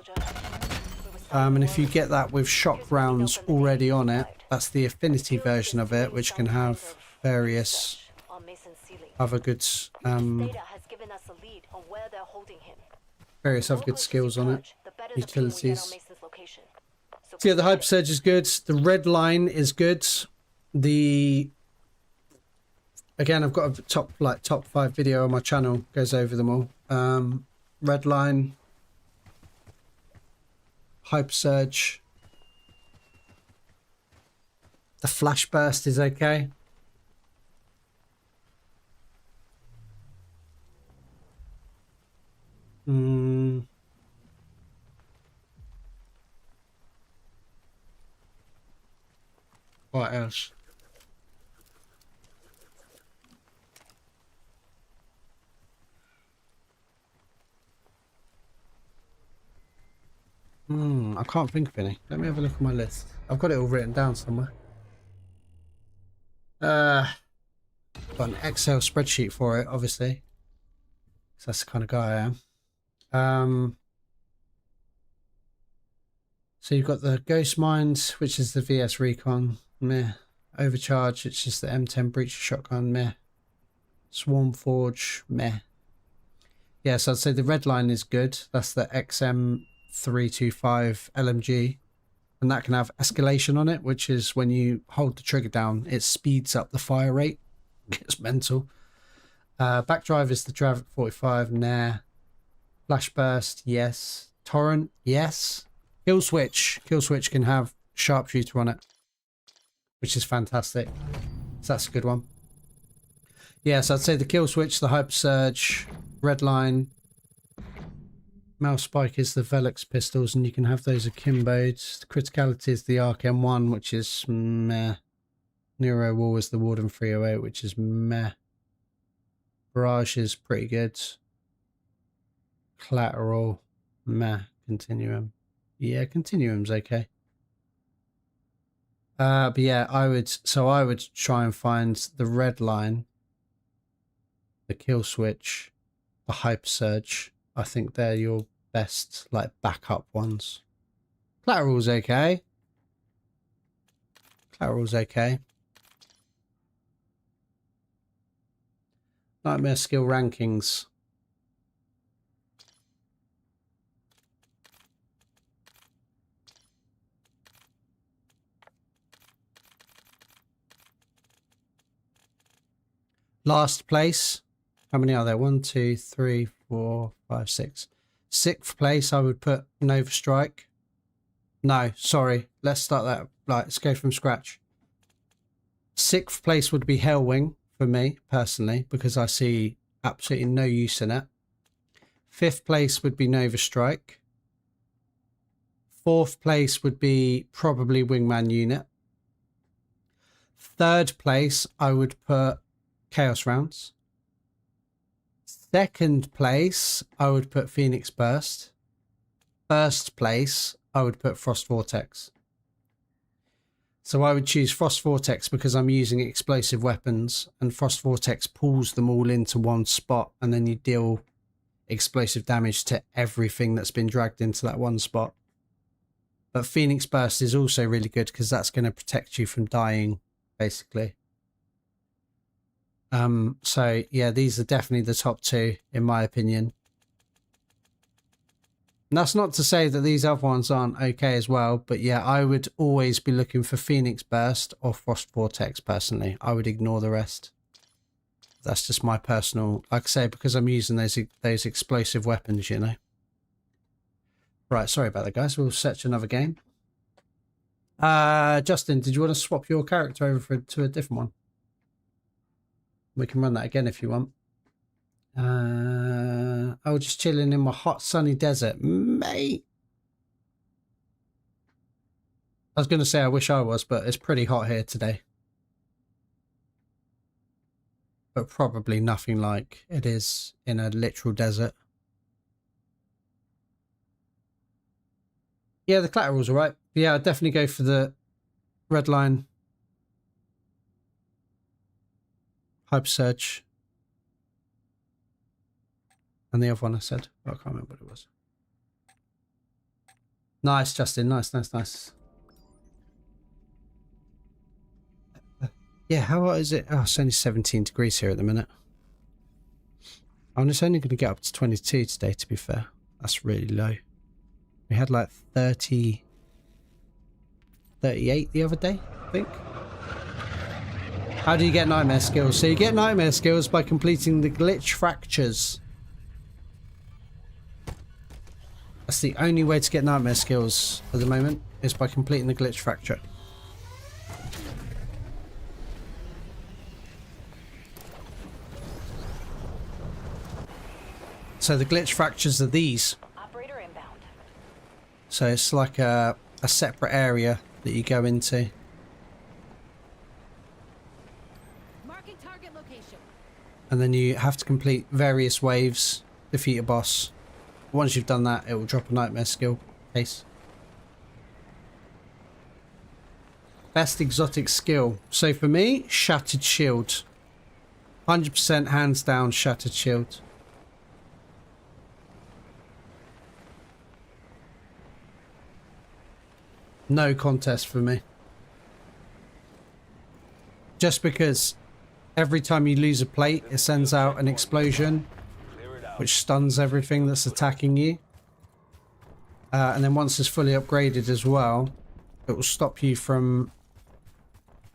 And if you get that with shock rounds already on it, that's the affinity version of it, which can have various other good various other good skills on it, utilities. So yeah, the Hyper Surge is good. The Red Line is good. Again, I've got a top 5 video on my channel, goes over them all. Red Line, Hyper Surge. The Flash Burst is okay. What else? I can't think of any. Let me have a look at my list. I've got it all written down somewhere. Got an Excel spreadsheet for it, obviously. So that's the kind of guy I am. So you've got the Ghost Mines, which is the VS Recon, meh. Overcharge, which is the M10 Breacher Shotgun, meh. Swarm Forge, meh. Yeah, so I'd say the Red Line is good. That's the XM325 LMG. And that can have escalation on it, which is when you hold the trigger down, it speeds up the fire rate. It's mental. Backdrive is the Dravic 45, nah. Flash Burst, yes. Torrent, yes. Kill Switch can have Sharpshooter on it, which is fantastic. So that's a good one. Yeah, so I'd say the Kill Switch, the Hyper Surge, Red Line. Mouse Spike is the Velux pistols, and you can have those akimboed. The Criticality is the Arc M1, which is meh. Nero Wall is the Warden 308, which is meh. Barrage is pretty good. Collateral, meh. Continuum. Yeah, Continuum's okay. But yeah, I would try and find the red line, the kill switch, the hyper surge. I think they're your best like backup ones. Collateral's okay. Collateral's okay. Nightmare skill rankings. Last place. How many are there? 1, 2, 3, 4, 5, 6. Sixth place, I would put Nova Strike. No, sorry. Let's start that. Right, let's go from scratch. Sixth place would be Hellwing for me, personally, because I see absolutely no use in it. Fifth place would be Nova Strike. Fourth place would be probably Wingman Unit. Third place, I would put Chaos Rounds. Second place, I would put Phoenix Burst. First place, I would put Frost Vortex. So I would choose Frost Vortex because I'm using explosive weapons, and Frost Vortex pulls them all into one spot, and then you deal explosive damage to everything that's been dragged into that one spot. But Phoenix Burst is also really good because that's going to protect you from dying, basically. So yeah, these are definitely the top two in my opinion. And that's not to say that these other ones aren't okay as well, but yeah, I would always be looking for Phoenix Burst or Frost Vortex personally. I would ignore the rest. That's just my personal, like I say, because I'm using those explosive weapons, you know. Right, sorry about that, guys. We'll search another game. Justin, did you want to swap your character over to a different one? We can run that again if you want. I was just chilling in my hot sunny desert, mate. I was going to say I wish I was, but it's pretty hot here today. But probably nothing like it is in a literal desert. Yeah, the collateral's alright. Yeah, I'd definitely go for the red line. Hyper Surge. And the other one I said. Oh, I can't remember what it was. Nice, Justin. Nice, nice, nice. Yeah, how hot is it? Oh, it's only 17 degrees here at the minute. And it's only going to get up to 22 today, to be fair. That's really low. We had like 30, 38 the other day, I think. How do you get nightmare skills? So you get nightmare skills by completing the glitch fractures. That's the only way to get nightmare skills at the moment, is by completing the glitch fracture. So the glitch fractures are these. Operator inbound. So it's like a separate area that you go into. Marking target location. And then you have to complete various waves, defeat a boss. Once you've done that, it will drop a nightmare skill case. Best exotic skill. So for me, Shattered Shield. 100% hands down Shattered Shield. No contest for me. Just because every time you lose a plate, it sends out an explosion which stuns everything that's attacking you. And then once it's fully upgraded as well, it will stop you from...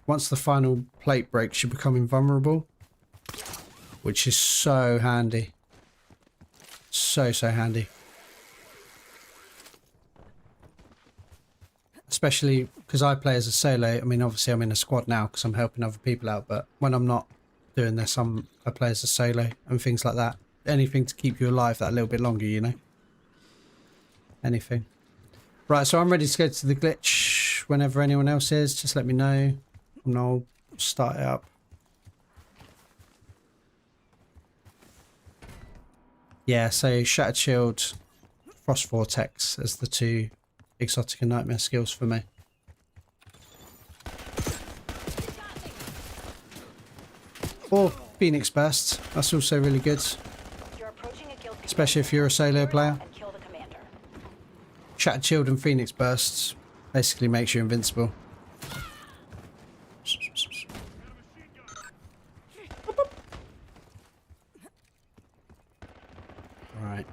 Once the final plate breaks, you become invulnerable. Which is so handy. So handy. Especially because I play as a solo. I mean, obviously I'm in a squad now because I'm helping other people out. But when I'm not doing this, I play as a solo and things like that. Anything to keep you alive that little bit longer, you know. Anything. Right, so I'm ready to go to the glitch whenever anyone else is. Just let me know. And I'll Start it up. Yeah, so Shattered Shield, Frost Vortex as the two exotic and nightmare skills for me. Or Phoenix Burst, that's also really good. You're approaching a guild Especially if you're a solo player. and kill the commander. Shattered Shield and Phoenix Bursts basically makes you invincible. Right.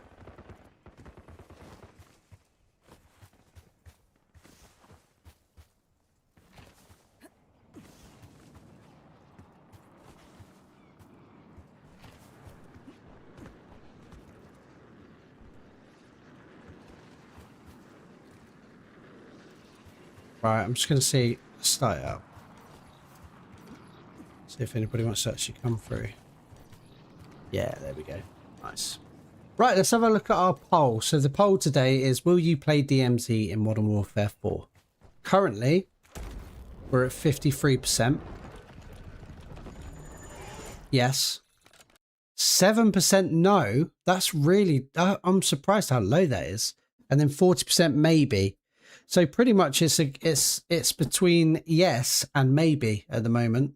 Right, I'm just going to start it up. See if anybody wants to actually come through. Yeah, there we go. Nice. Right, let's have a look at our poll. So the poll today is, will you play DMZ in Modern Warfare 4? Currently, we're at 53%. Yes. 7% no. That's really, I'm surprised how low that is. And then 40% maybe. So pretty much it's between yes and maybe at the moment.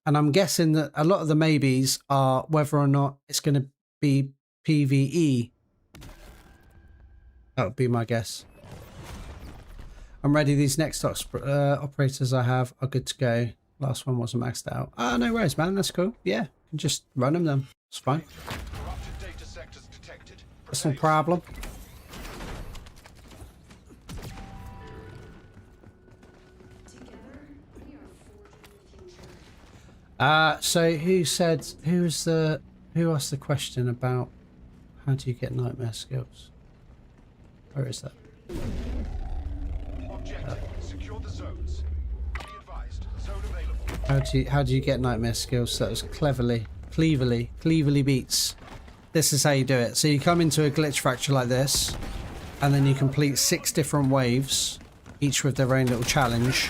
And I'm guessing that a lot of the maybes are whether or not it's going to be PvE. That would be my guess. I'm ready. These next operators I have are good to go. Last one wasn't maxed out. Ah, no worries, man. That's cool. Yeah, can just run them then. It's fine. Corrupted data sectors detected. That's no problem. So who asked the question about how do you get nightmare skills? Where is that? Objective. Secure the zones. Be advised. Zone available. How do you get nightmare skills? So that was cleverly beats. This is how you do it. So you come into a glitch fracture like this, and then you complete 6 different waves, each with their own little challenge.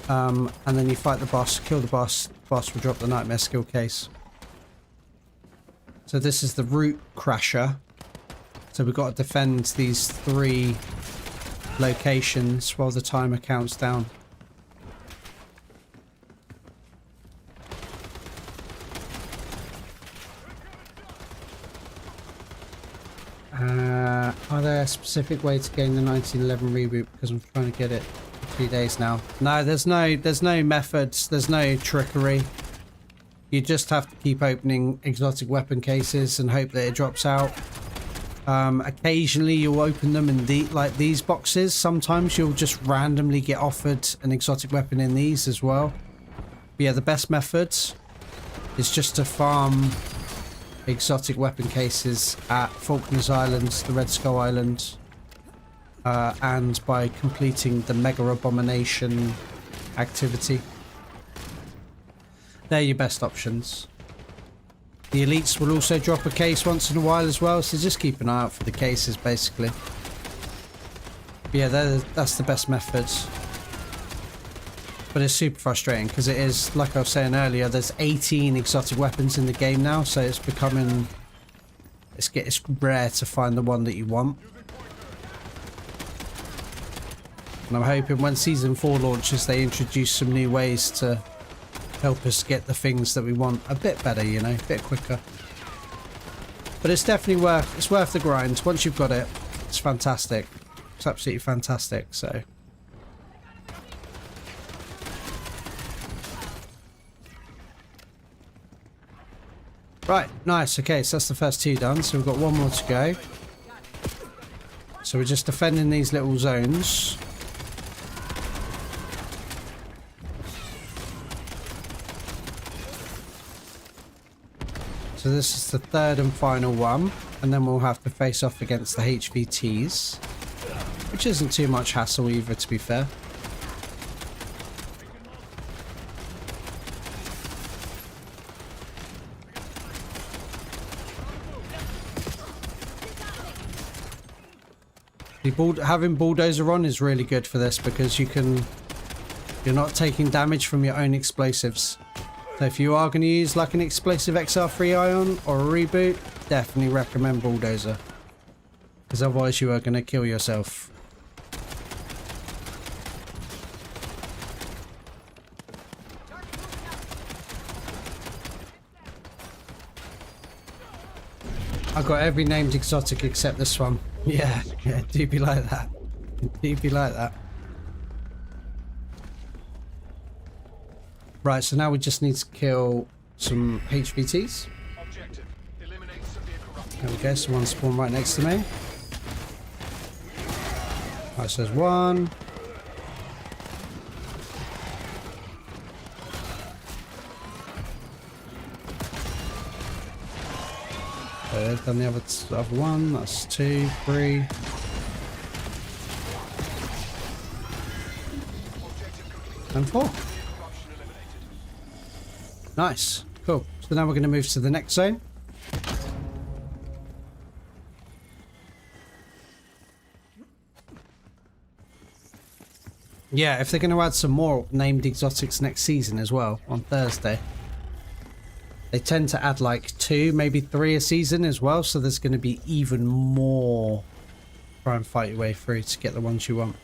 And then you fight the boss, kill the boss. The boss will drop the nightmare skill case. So this is the root crasher. So we've got to defend these 3 locations while the timer counts down. Are there a specific way to gain the 1911 reboot? Because I'm trying to get it for 3 days now. No, there's no methods. There's no trickery. You just have to keep opening exotic weapon cases and hope that it drops out. Occasionally you'll open them in like these boxes. Sometimes you'll just randomly get offered an exotic weapon in these as well. But yeah, the best method is just to farm exotic weapon cases at Falkner's Island, the Red Skull Island, and by completing the Mega Abomination activity. They're your best options. The elites will also drop a case once in a while as well, so just keep an eye out for the cases basically. But yeah, that's the best method. But it's super frustrating because it is, like I was saying earlier, there's 18 exotic weapons in the game now, so it's becoming... It's rare to find the one that you want. And I'm hoping when Season 4 launches, they introduce some new ways to help us get the things that we want a bit better, you know, a bit quicker. But it's definitely worth the grind. Once you've got it, it's fantastic. It's absolutely fantastic, so... Right, nice. Okay, so that's the first 2 done. So we've got 1 more to go. So we're just defending these little zones. So this is the 3rd and final one. And then we'll have to face off against the HVTs. Which isn't too much hassle either, to be fair. Having bulldozer on is really good for this because you can You're not taking damage from your own explosives. So if you are going to use like an explosive XR3 ion or a reboot, definitely recommend Bulldozer. Because otherwise you are going to kill yourself. I've got every named exotic except this one. Yeah, do be like that. Do be like that. Right, so now we just need to kill some HVTs. Objective. Eliminate severe corruption. There we go, so one spawn right next to me. Right, so there's one. So they've done the other one, that's 2, 3. And 4. Nice, cool. So now we're going to move to the next zone. Yeah, if they're going to add some more named exotics next season as well on Thursday. They tend to add like 2, maybe 3 a season as well, so there's going to be even more. Try and fight your way through to get the ones you want.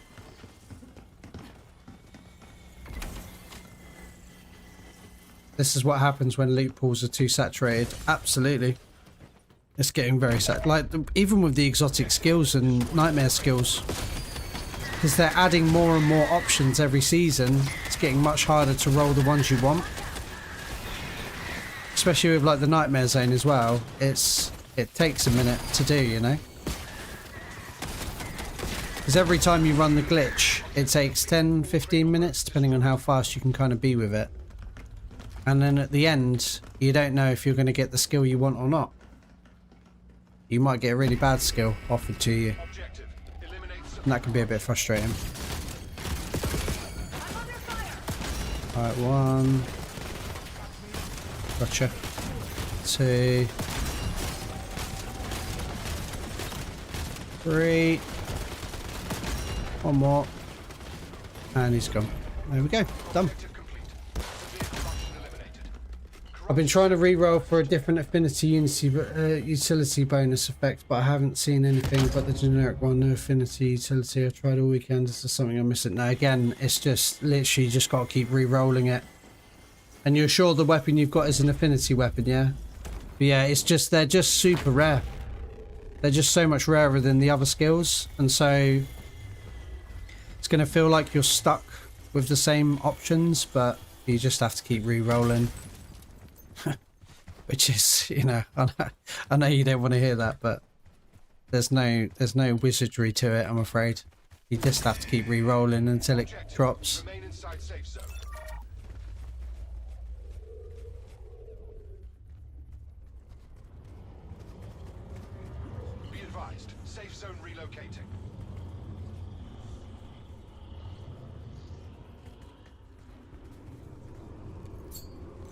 This is what happens when loot pools are too saturated. Absolutely. It's getting very like even with the exotic skills and nightmare skills. Because they're adding more and more options every season, it's getting much harder to roll the ones you want. Especially with like the nightmare zone as well. It takes a minute to do, you know. Because every time you run the glitch, it takes 10-15 minutes depending on how fast you can kind of be with it. And then at the end, you don't know if you're going to get the skill you want or not. You might get a really bad skill offered to you. Objective. Eliminate And that can be a bit frustrating. Alright, 1. Gotcha. 2. 3. 1 more. And he's gone. There we go. Done. I've been trying to re-roll for a different affinity utility bonus effect, but I haven't seen anything but the generic one. No affinity utility. I tried all weekend. Is there something I'm missing? No, again, it's just literally just got to keep re-rolling it. And you're sure the weapon you've got is an affinity weapon, yeah? But yeah, it's just they're just super rare. They're just so much rarer than the other skills, and so it's going to feel like you're stuck with the same options, but you just have to keep re-rolling. Which is, you know, I know you don't want to hear that, but there's no wizardry to it, I'm afraid. You just have to keep re-rolling until it drops. Remain inside safe zone. Be advised. Safe zone relocating.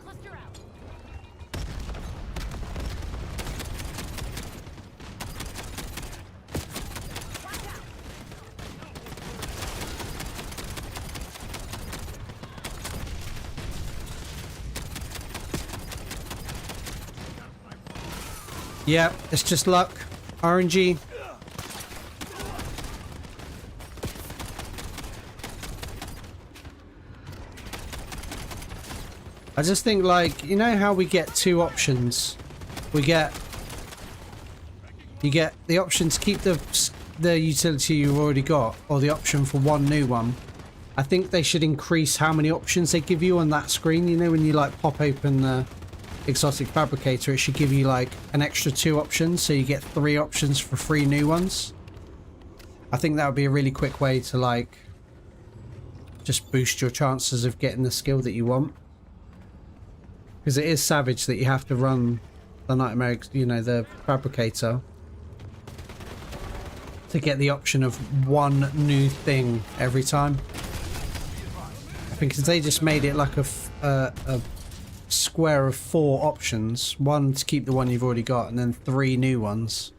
Cluster out. Yeah, it's just luck. RNG. I just think, like, you know how we get 2 options? You get the option to keep the utility you've already got, or the option for 1 new one. I think they should increase how many options they give you on that screen. You know, when you like pop open the exotic fabricator, it should give you like an extra 2 options, so you get 3 options for 3 new ones. I think that would be a really quick way to like just boost your chances of getting the skill that you want, because it is savage that you have to run the nightmare, you know, the fabricator, to get the option of 1 new thing every time. I think if they just made it like a square of 4 options, 1 to keep the one you've already got, and then 3 new ones,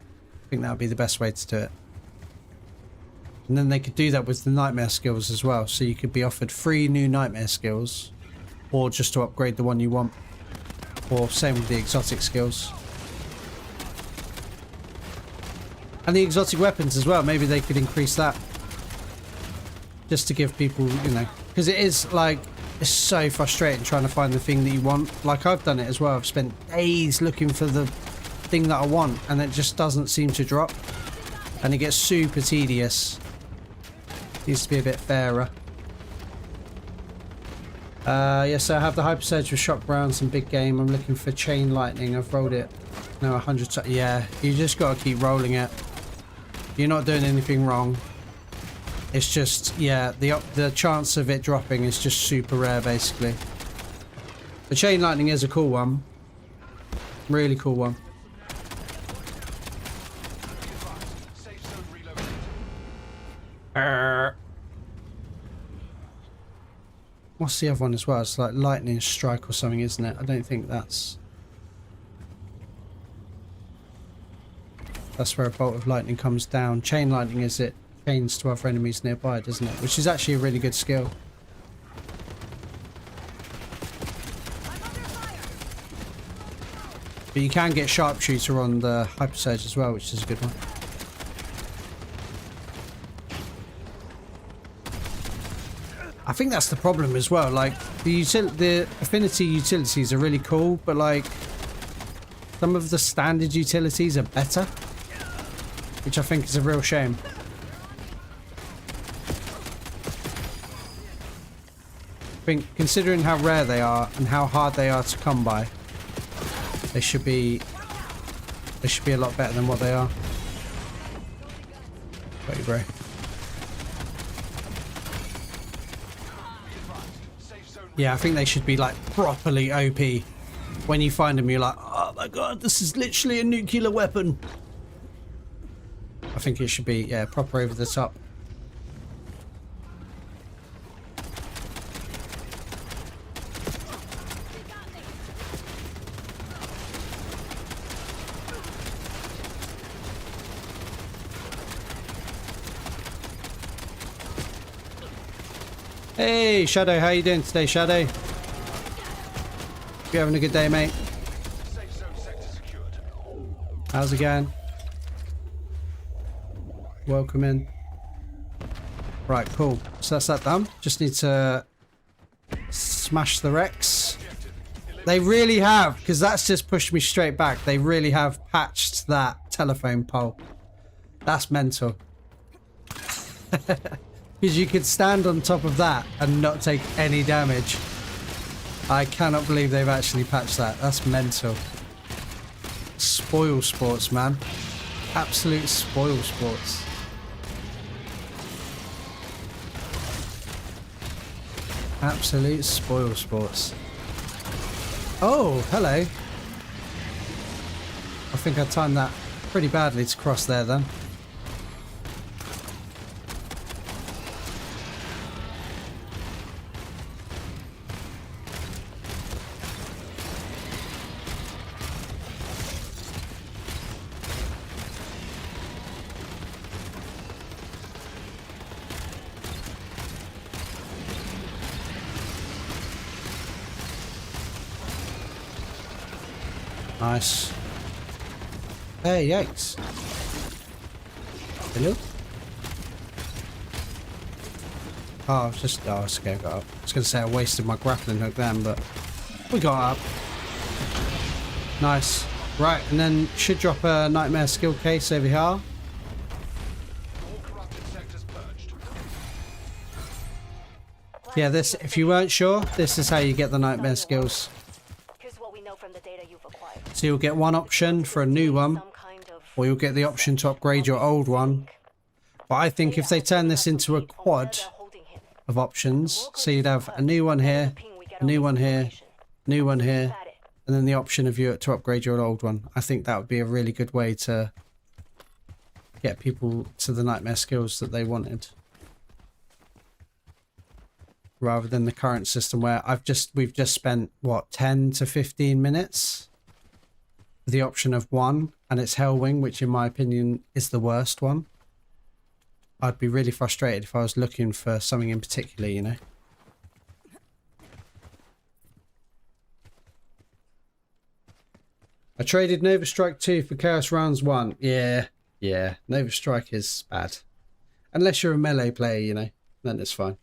I think that would be the best way to do it. And then they could do that with the nightmare skills as well. So you could be offered 3 new nightmare skills, or just to upgrade the one you want. Or same with the exotic skills. And the exotic weapons as well. Maybe they could increase that. Just to give people, you know, because it is like, it's so frustrating trying to find the thing that you want. Like I've done it as well. I've spent days looking for the thing that I want and it just doesn't seem to drop. And it gets super tedious. Needs to be a bit fairer. Yes, so I have the Hyper Surge with Shock Rounds and Big Game. I'm looking for Chain Lightning. I've rolled it now 100 times. Yeah, you just got to keep rolling it. You're not doing anything wrong. It's just, yeah, the chance of it dropping is just super rare, basically. The Chain Lightning is a cool one. Really cool one. What's the other one as well? It's like Lightning Strike or something, isn't it? I don't think that's where a bolt of lightning comes down. Chain Lightning is it chains to other enemies nearby, doesn't it? Which is actually a really good skill. But you can get Sharpshooter on the Hyper Surge as well, which is a good one. I think that's the problem as well. Like the affinity utilities are really cool, but like some of the standard utilities are better, which I think is a real shame. I think considering how rare they are and how hard they are to come by, they should be a lot better than what they are. Got you, bro. Yeah, I think they should be like properly OP. When you find them, you're like, oh my god, this is literally a nuclear weapon. I think it should be, yeah, proper over the top. Hey, Shadow, how you doing today, Shadow? You having a good day, mate? How's it going? Welcome in. Right, cool. So that's that done. Just need to smash the Rex. They really have, because that's just pushed me straight back. They really have patched that telephone pole. That's mental. Because you could stand on top of that and not take any damage. I cannot believe they've actually patched that. That's mental. Spoil sports, man. Absolute spoil sports. Absolute spoil sports. Oh, hello. I think I timed that pretty badly to cross there then. Nice. Hey, yikes. Hello? Oh, I was just... Oh, okay, I got up. I was going to say I wasted my grappling hook then, but we got up. Nice. Right, and then should drop a nightmare skill case over here. Yeah, this, if you weren't sure, this is how you get the nightmare skills. So you'll get one option for a new one, or you'll get the option to upgrade your old one. But I think if they turn this into a quad of options, so you'd have a new one here, a new one here, a new one here, and then the option of you to upgrade your old one. I think that would be a really good way to get people to the nightmare skills that they wanted. Rather than the current system where we've just spent what, 10 to 15 minutes with the option of one, and it's Hellwing, which in my opinion is the worst one. I'd be really frustrated if I was looking for something in particular, you know. I traded Nova Strike 2 for Chaos Rounds 1. Yeah, Nova Strike is bad. Unless you're a melee player, you know, then it's fine.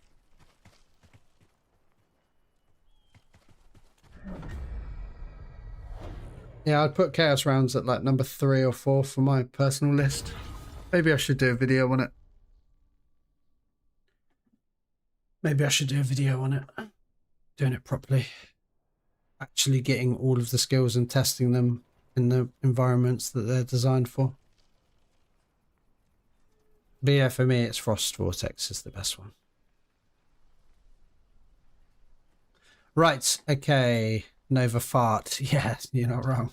Yeah, I'd put Chaos Rounds at like number 3 or 4 for my personal list. Maybe I should do a video on it. Doing it properly. Actually getting all of the skills and testing them in the environments that they're designed for. But yeah, for me, it's Frost Vortex is the best one. Right, okay. Nova Fart. Yeah, you're not wrong.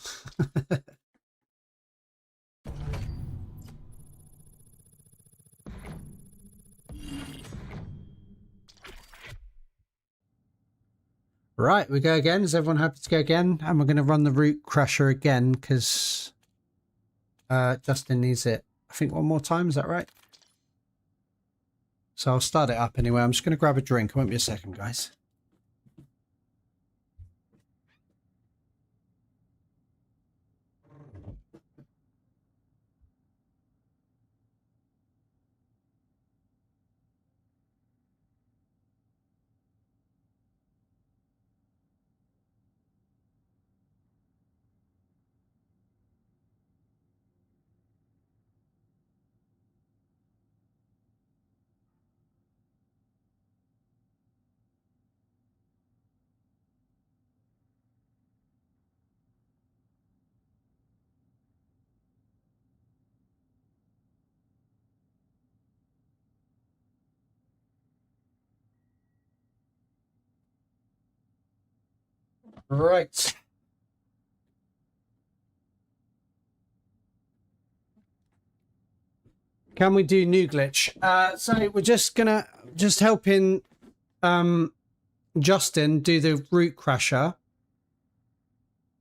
Right, we go again. Is everyone happy to go again? And we're going to run the root crusher again because Justin needs it, I think, one more time. Is that right? So I'll start it up anyway. I'm just going to grab a drink. It won't be a second, guys. Right. Can we do new glitch? So we're just gonna helping Justin do the root crusher.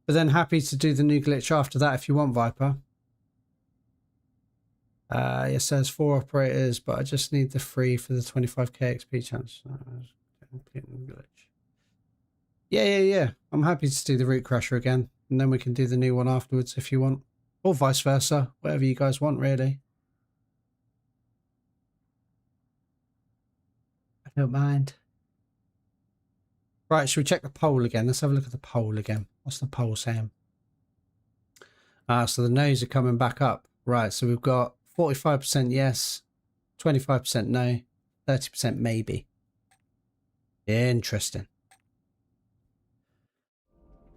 But then happy to do the new glitch after that if you want, Viper. Yes, there's 4 operators, but I just need the 3 for the 25k XP chance. Glitch. Yeah. I'm happy to do the root crusher again, and then we can do the new one afterwards if you want, or vice versa, whatever you guys want, really. I don't mind. Right, should we check the poll again? Let's have a look at the poll again. What's the poll saying? So the no's are coming back up. Right, so we've got 45% yes, 25% no, 30% maybe. Interesting.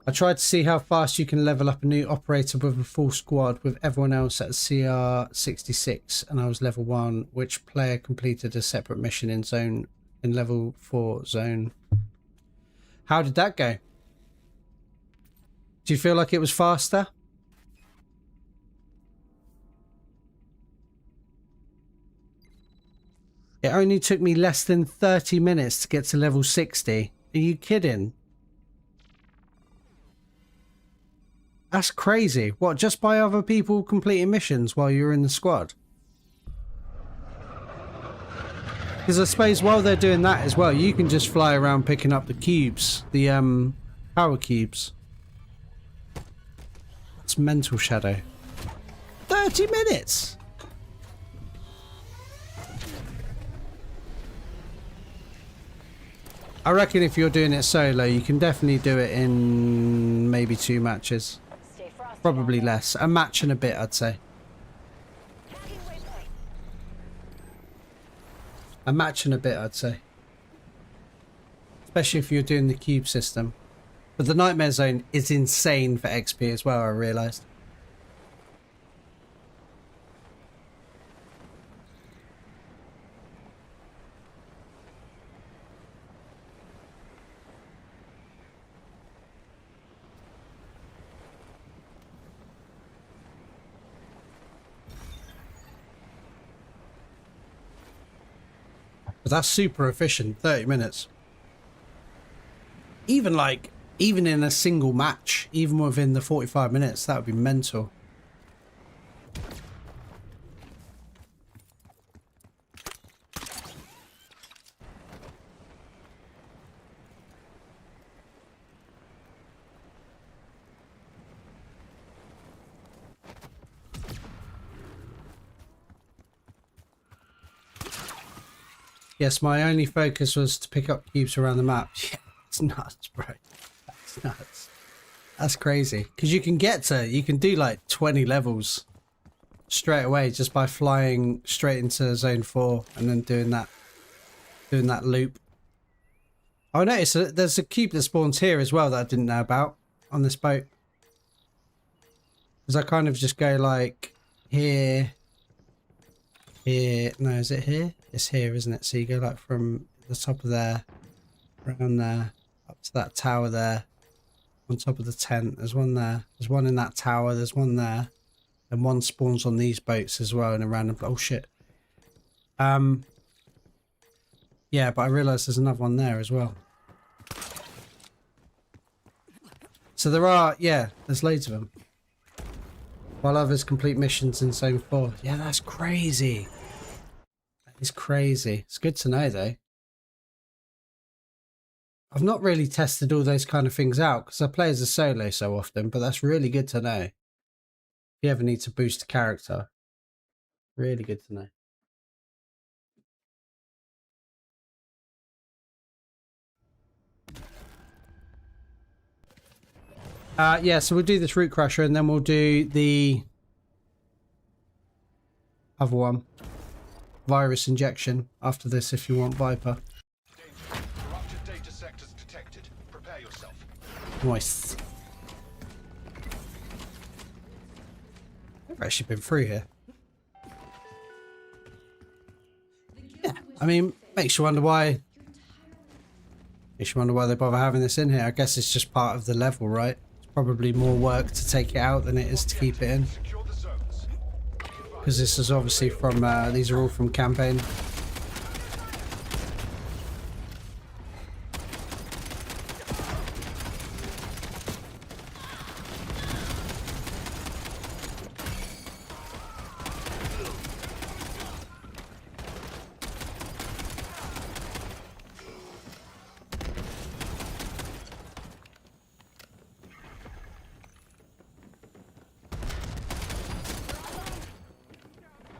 I tried to see how fast you can level up a new operator with a full squad with everyone else at CR 66, and I was level 1. Which player completed a separate mission in level 4 zone? How did that go? Do you feel like it was faster? It only took me less than 30 minutes to get to level 60. Are you kidding? That's crazy. What, just by other people completing missions while you're in the squad? Because I suppose while they're doing that as well, you can just fly around picking up the cubes, the power cubes. It's mental, Shadow. 30 minutes! I reckon if you're doing it solo, you can definitely do it in maybe 2 matches. Stay frosty. Probably less. A match and a bit, I'd say. A match and a bit, I'd say. Especially if you're doing the cube system. But the Nightmare Zone is insane for XP as well, I realised. But that's super efficient, 30 minutes. Even in a single match, even within the 45 minutes, that would be mental. Yes, my only focus was to pick up cubes around the map. Yeah, it's nuts, bro. That's nuts. That's crazy. Because you can do like 20 levels straight away just by flying straight into zone 4 and then doing that loop. Oh, notice there's a cube that spawns here as well that I didn't know about on this boat. Because I kind of just go like here. No, is it here? It's here, isn't it? So you go like from the top of there, around there, up to that tower there, on top of the tent. There's one there. There's one in that tower. There's one there. And one spawns on these boats as well in a random... Oh, shit. Yeah, but I realised there's another one there as well. So there are... Yeah, there's loads of them. While others complete missions in Zone 4. Yeah, that's crazy. That is crazy. It's good to know, though. I've not really tested all those kind of things out because I play as a solo so often, but that's really good to know. If you ever need to boost a character. Really good to know. Yeah, so we'll do this root crusher and then we'll do the other one. Virus injection after this if you want Viper. Danger. Corrupted data sectors detected. Prepare yourself. Nice. I've actually been through here. Yeah, I mean, makes you wonder why. Makes you wonder why they bother having this in here. I guess it's just part of the level, right? It's probably more work to take it out than it is to keep it in. Secure the zones. Because this is obviously from, these are all from campaign.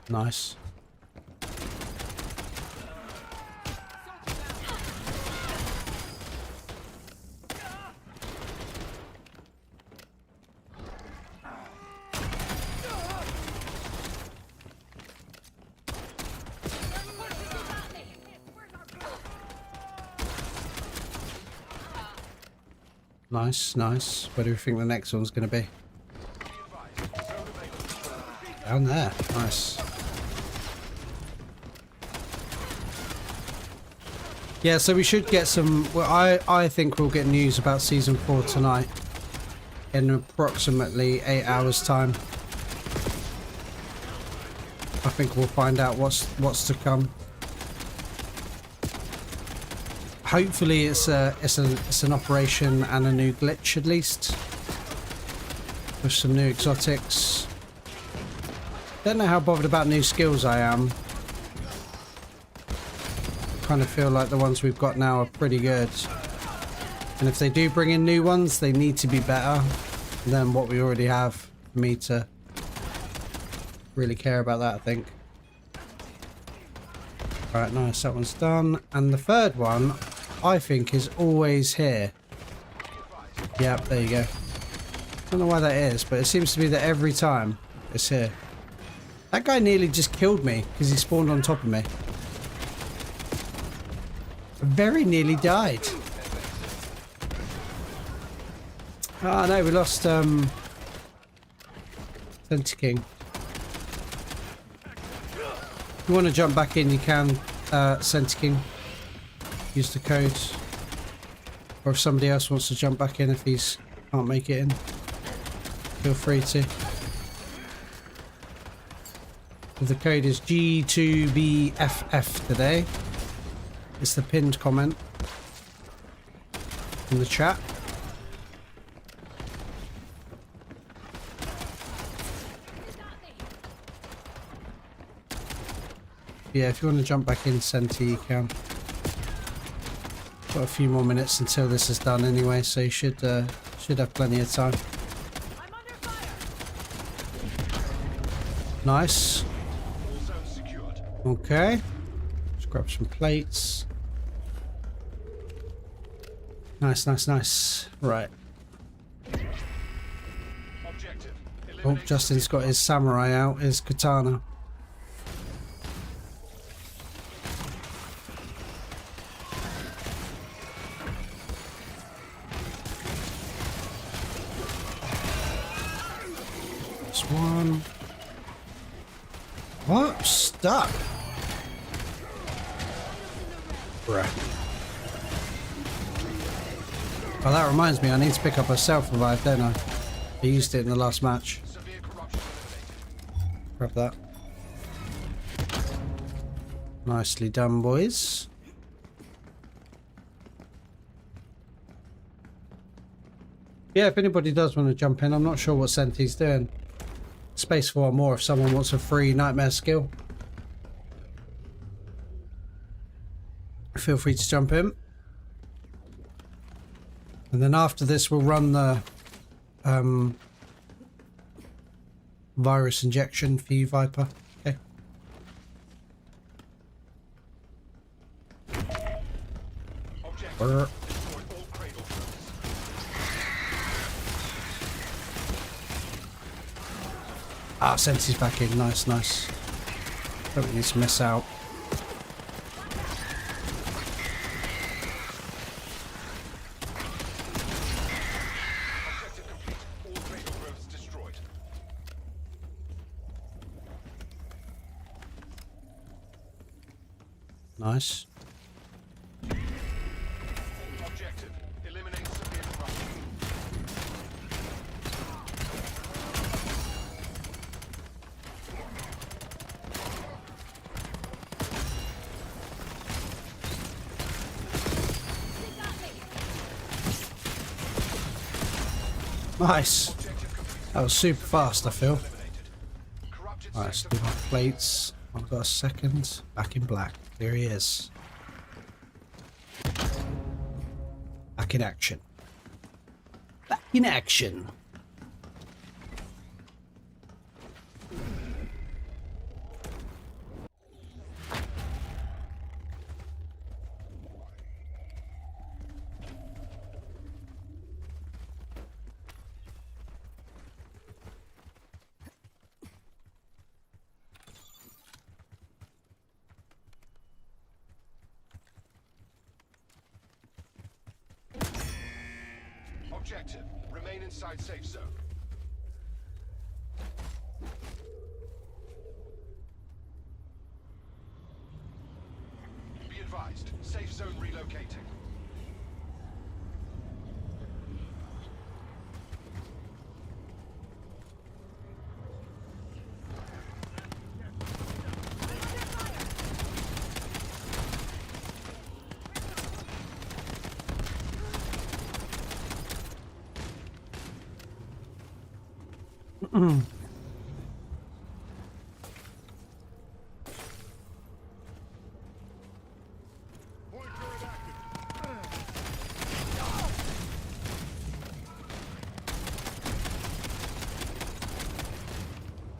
Nice. Nice, nice. Where do we think the next one's going to be? Down there. Nice. Yeah, so we should get some... Well, I think we'll get news about Season 4 tonight. In approximately 8 hours' time. I think we'll find out what's to come. Hopefully it's an operation and a new glitch at least. With some new exotics. Don't know how bothered about new skills I am. Kind of feel like the ones we've got now are pretty good. And if they do bring in new ones, they need to be better than what we already have for me to really care about that, I think. Alright, nice, that one's done. And the third one, I think, is always here. Yep, there you go. Don't know why that is, but it seems to be that every time it's here. That guy nearly just killed me because he spawned on top of me. I very nearly died. Oh no, we lost Senti King. If you want to jump back in, you can, Senti King. Use the code. Or if somebody else wants to jump back in if he's can't make it in, feel free to. The code is G2BFF today. It's the pinned comment in the chat. Yeah, if you want to jump back in, Senti, you can. Got a few more minutes until this is done anyway, so you should have plenty of time. Nice. Okay. Grab some plates. Nice, nice, nice. Right. Objective. Oh, Eliminate Justin's got his samurai out, his katana. This one. What? Stuck. Right. Oh, that reminds me, I need to pick up a self-revive, don't I? I used it in the last match. severe corruption eliminated. Grab that. Nicely done, boys. Yeah, if anybody does want to jump in, I'm not sure what Senti's doing. Space for one more if someone wants a free nightmare skill. Feel free to jump in. And then after this, we'll run the virus injection for you, Viper. Okay. Objective. Brr. Destroy all cradle drones. Ah, Senti's back in. Nice, nice. Don't need to miss out. Objective complete. All cradle drones destroyed. Nice. Objective. Eliminate severe corruption. Nice. Objective complete. That was super fast, I feel. Eliminated. Corrupted Alright, let's sector do my plates. I've got a second. Back in black. Here he is. Back in action. Back in action. Objective. Remain inside safe zone. Be advised. Safe zone relocating.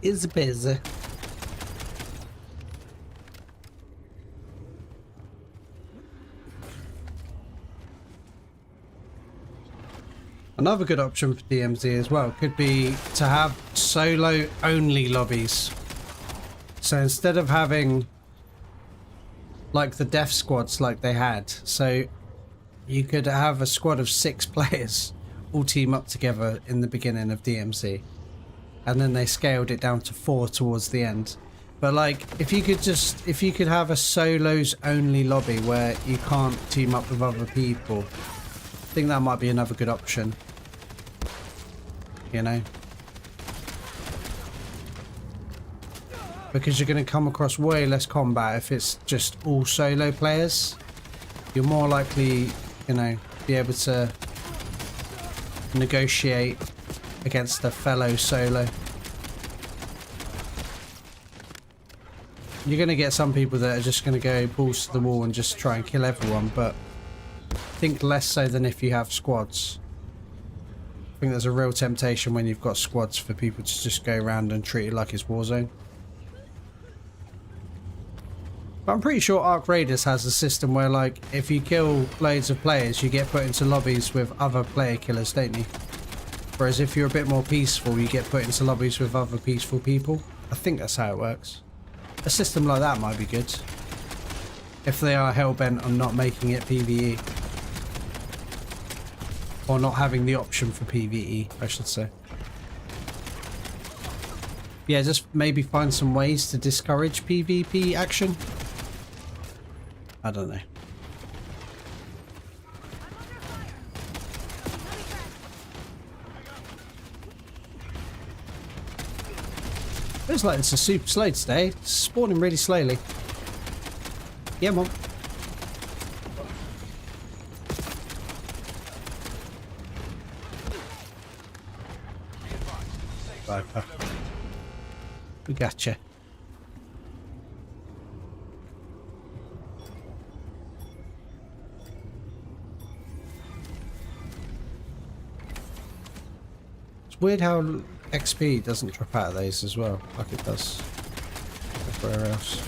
Is busy. Another good option for DMZ as well could be to have solo only lobbies. So instead of having like the death squads like they had, so you could have a squad of 6 players all team up together in the beginning of DMZ. And then they scaled it down to 4 towards the end. But like, if you could have a solos only lobby where you can't team up with other people, I think that might be another good option. You know? Because you're going to come across way less combat if it's just all solo players. You're more likely, you know, be able to negotiate against a fellow solo. You're going to get some people that are just going to go balls to the wall and just try and kill everyone, but I think less so than if you have squads. I think there's a real temptation when you've got squads for people to just go around and treat it like it's Warzone. But I'm pretty sure Arc Raiders has a system where, like, if you kill loads of players, you get put into lobbies with other player killers, don't you? Whereas if you're a bit more peaceful, you get put into lobbies with other peaceful people. I think that's how it works. A system like that might be good. If they are hell-bent on not making it PvE. Or not having the option for PvE, I should say. Yeah, just maybe find some ways to discourage PvP action. I don't know. Feels like it's a super slow today. It's spawning really slowly. Yeah, Mom. Viper. We gotcha. It's weird how XP doesn't drop out of these as well, like it does everywhere else.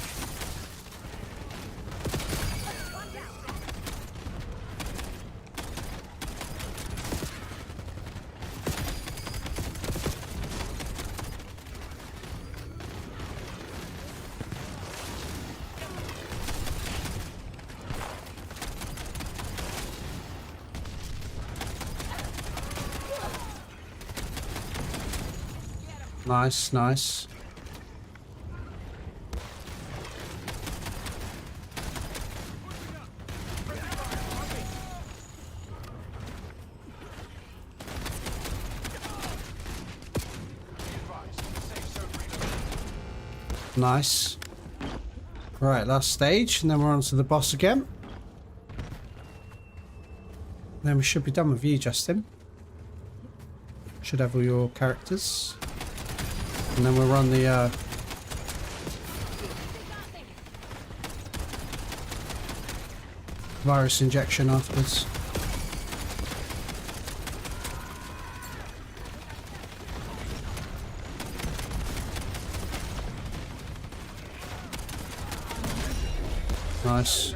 Nice, nice. Nice. Right, last stage, and then we're on to the boss again. Then we should be done with you, Justin. Should have all your characters. And then we'll run the virus injection afterwards. Nice.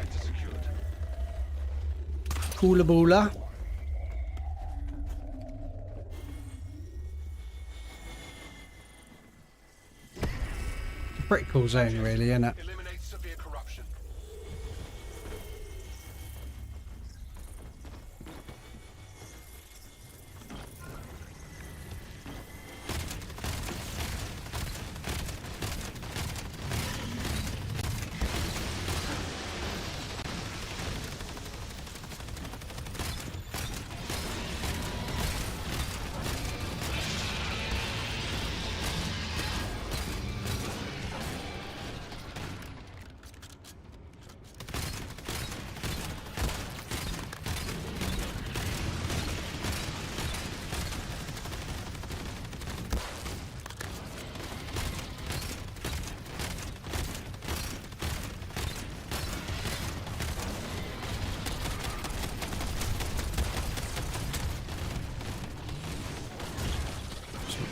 Cooler booler. Pretty cool zone, really, isn't it? Eliminate severe corruption.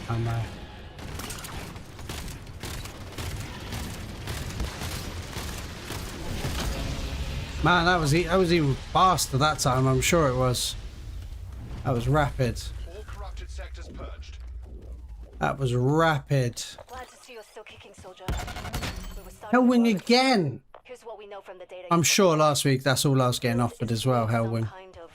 Ammo. Man, that was even faster that time. I'm sure it was. That was rapid. All corrupted sectors purged. That was rapid. Glad to see you're still kicking, soldier. Hellwing again. Here's what we know from the data. I'm sure last week that's all I was getting offered as well. Hellwing. Kind of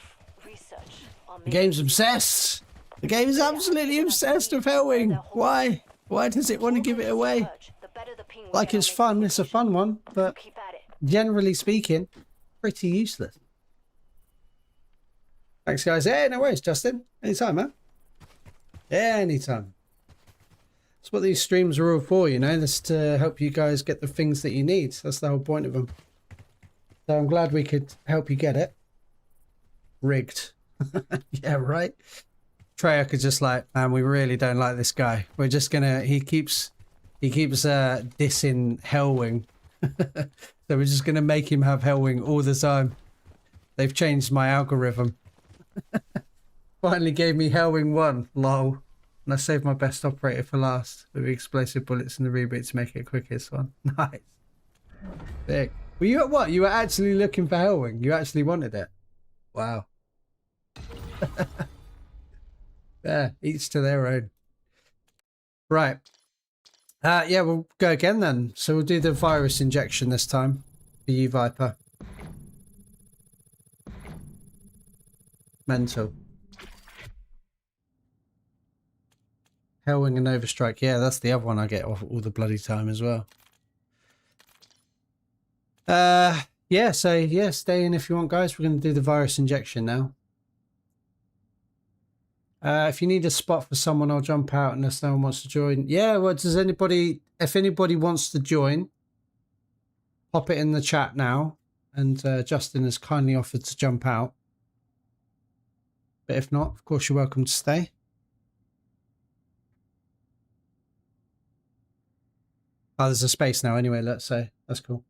research on The game's obsessed. The game is absolutely obsessed with Hellwing. Why? Why does it want to give it away? Like it's fun. It's a fun one, but generally speaking, pretty useless. Thanks, guys. Yeah, no worries, Justin. Anytime, man. Yeah, anytime. That's what these streams are all for, you know. That's to help you guys get the things that you need. That's the whole point of them. So I'm glad we could help you get it. Rigged. Yeah, right. Treyarch is just like, man, we really don't like this guy. We're just gonna. He keeps dissing Hellwing, so we're just gonna make him have Hellwing all the time. They've changed my algorithm. Finally gave me Hellwing 1, lol. And I saved my best operator for last with the explosive bullets and the reboot to make it quickest one. Nice, big. Were you at what? You were actually looking for Hellwing. You actually wanted it. Wow. Yeah, each to their own. Right. Yeah, we'll go again then. So we'll do the virus injection this time for you, Viper. Mental. Hellwing and Overstrike. Yeah, that's the other one I get off all the bloody time as well. Yeah, so yeah, stay in if you want, guys. We're going to do the virus injection now. If you need a spot for someone, I'll jump out unless no one wants to join. Yeah, well, does anybody, if anybody wants to join, pop it in the chat now. And Justin has kindly offered to jump out. But if not, of course, you're welcome to stay. Oh, there's a space now anyway, let's say. That's cool.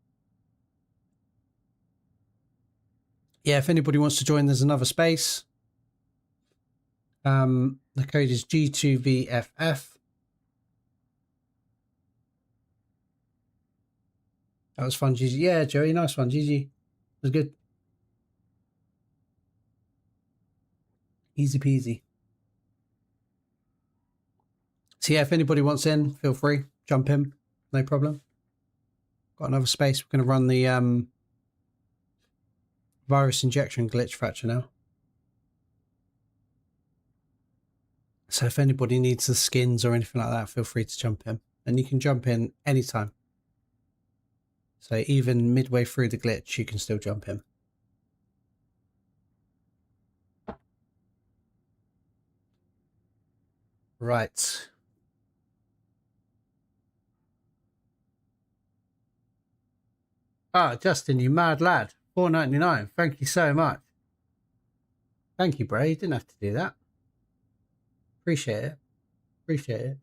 Yeah, if anybody wants to join, there's another space. The code is G2VFF. That was fun, GG. Yeah, Joey, nice one, GG. It was good. Easy peasy. So yeah, if anybody wants in, feel free. Jump in. No problem. Got another space. We're going to run the virus injection glitch fracture now. So if anybody needs the skins or anything like that, feel free to jump in. And you can jump in anytime. So even midway through the glitch, you can still jump in. Right. Ah, Justin, you mad lad. $4.99. Thank you so much. Thank you, Bray. You didn't have to do that. Appreciate it. Appreciate it.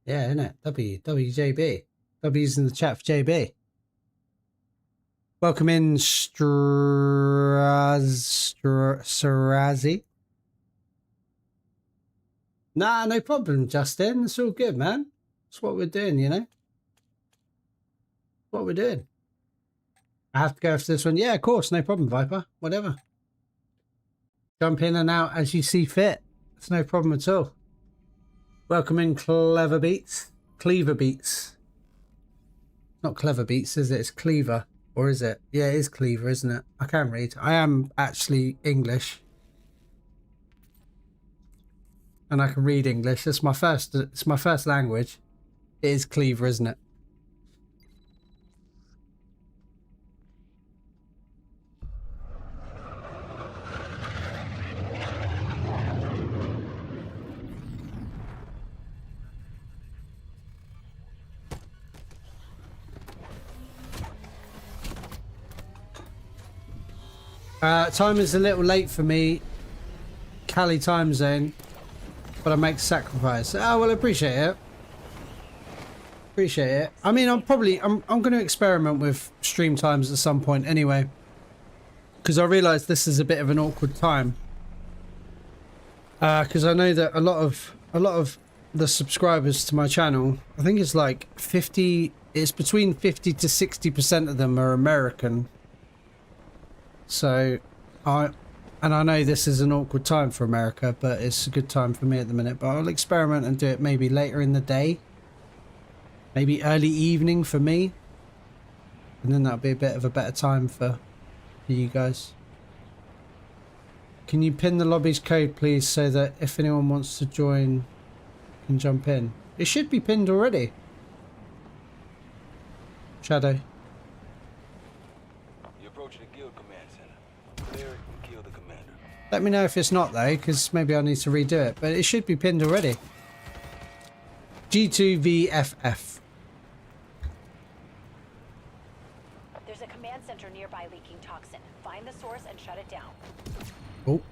Yeah, isn't it? WJB. W's in the chat for JB. Welcome in, Sarazi. Nah, no problem, Justin. It's all good, man. That's what we're doing, you know? What we're doing. I have to go for this one. Yeah, of course. No problem, Viper. Whatever. Jump in and out as you see fit. It's no problem at all. Welcome in, Clever Beats. Cleaver Beats. Not Clever Beats, is it? It's Cleaver. Or is it? Yeah, it is Cleaver, isn't it? I can read. I am actually English. And I can read English. It's my first language. It is Cleaver, isn't it? Time is a little late for me, Cali time zone, but I make sacrifice. Oh, well, I appreciate it. Appreciate it. I mean, I'm going to experiment with stream times at some point anyway, because I realise this is a bit of an awkward time. Because I know that a lot of the subscribers to my channel, I think it's like 50. It's between 50 to 60% of them are American. So, I know this is an awkward time for America, but it's a good time for me at the minute. But I'll experiment and do it maybe later in the day. Maybe early evening for me. And then that'll be a bit of a better time for you guys. Can you pin the lobby's code, please, so that if anyone wants to join, can jump in? It should be pinned already. Shadow. Let me know if it's not though, because maybe I need to redo it, but it should be pinned already. G2VFF. There's a command center nearby leaking toxin. Find the source and shut it down. Oh.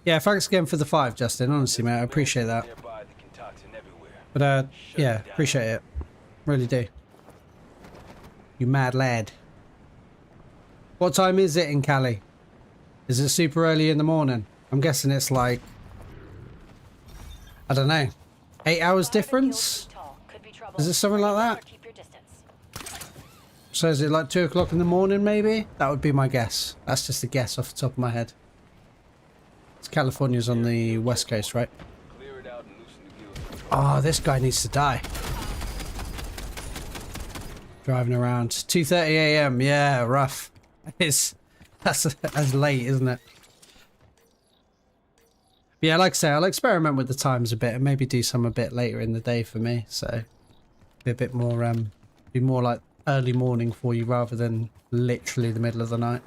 Yeah, thanks again for the 5, Justin. Honestly, mate, I appreciate that. But yeah, appreciate it. Really do. You mad lad. What time is it in Cali? Is it super early in the morning? I'm guessing it's like I don't know. 8 hours difference? Is it something like that? Keep your distance. So is it like 2 o'clock in the morning maybe? That would be my guess. That's just a guess off the top of my head. It's California's on the west coast, right? Clear it out and loosen the guild. Oh, this guy needs to die. Driving around. 2:30 a.m. Yeah, rough. That's late, isn't it? But yeah, like I say, I'll experiment with the times a bit and maybe do some a bit later in the day for me. So be a bit more, be more like early morning for you rather than literally the middle of the night.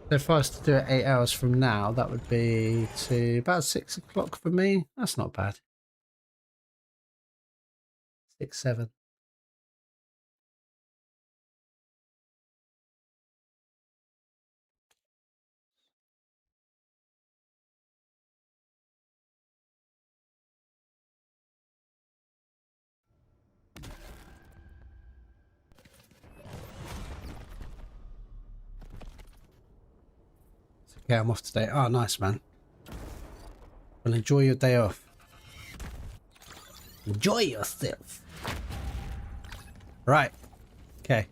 So if I was to do it 8 hours from now, that would be to about 6 o'clock for me. That's not bad. 6, 7. Yeah, I'm off today. Oh, nice, man. Well, enjoy your day off. Enjoy yourself. Right. Okay.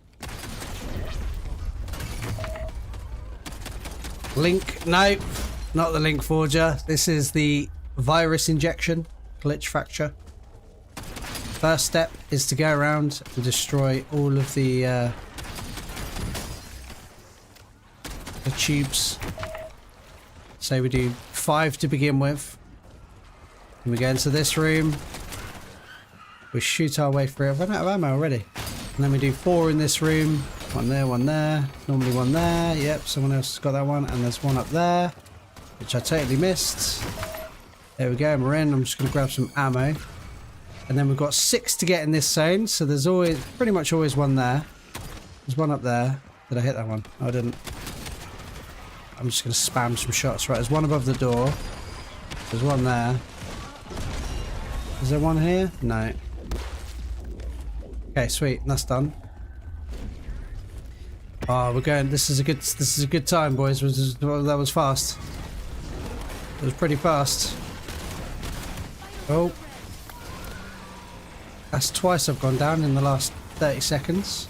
Link. Nope. Not the link forger. This is the virus injection. Glitch fracture. First step is to go around and destroy all of the tubes. So we do 5 to begin with. And we go into this room. We shoot our way through it. I've run out of ammo already. And then we do 4 in this room. 1 there, 1 there. Normally 1 there. Yep, someone else has got that one. And there's 1 up there, which I totally missed. There we go, and we're in. I'm just going to grab some ammo. And then we've got 6 to get in this zone. So there's always, pretty much always 1 there. There's 1 up there. Did I hit that one? No, I didn't. I'm just going to spam some shots. Right, there's 1 above the door. There's 1 there. Is there 1 here? No. Okay, sweet. That's done. Oh, we're going. This is a good time, boys. That was fast. It was pretty fast. Oh. That's twice I've gone down in the last 30 seconds.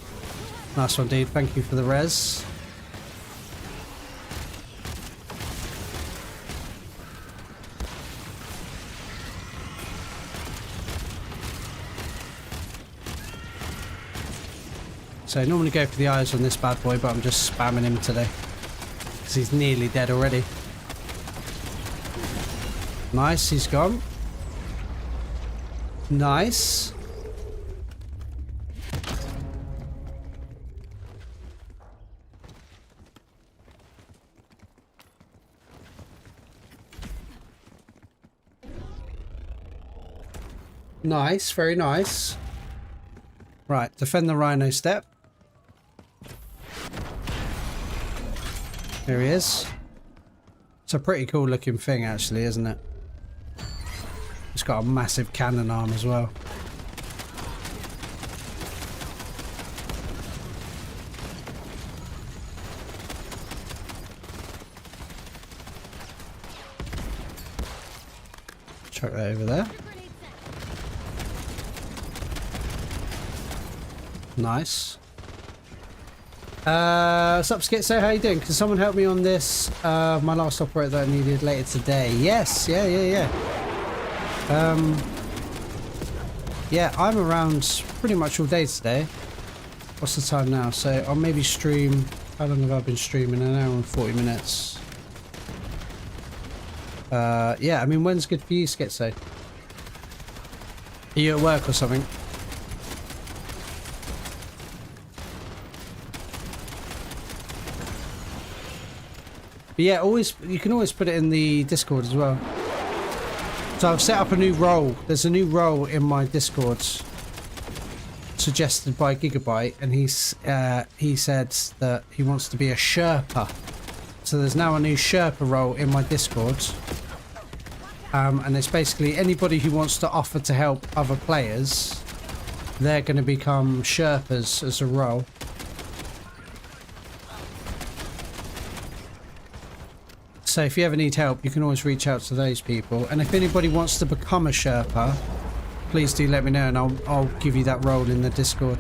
Nice one, dude. Thank you for the res. So I normally go for the eyes on this bad boy, but I'm just spamming him today. Because he's nearly dead already. Nice, he's gone. Nice. Nice, very nice. Right, defend the rhino step. There he is. It's a pretty cool looking thing actually, isn't it? It's got a massive cannon arm as well. Chuck that over there. Nice. What's up, Schizo? How you doing? Can someone help me on this? My last operator that I needed later today. Yes, yeah. Yeah, I'm around pretty much all day today. What's the time now? So I'll maybe stream. How long have I been streaming? An hour and 40 minutes. Yeah, I mean, when's good for you, Schizo? Are you at work or something? But yeah, you can always put it in the Discord as well. So I've set up a new role. There's a new role in my Discord suggested by Gigabyte, and he said that he wants to be a Sherpa. So there's now a new Sherpa role in my Discord. And it's basically anybody who wants to offer to help other players, they're going to become Sherpas as a role. So if you ever need help, you can always reach out to those people. And if anybody wants to become a Sherpa, please do let me know, and I'll give you that role in the Discord.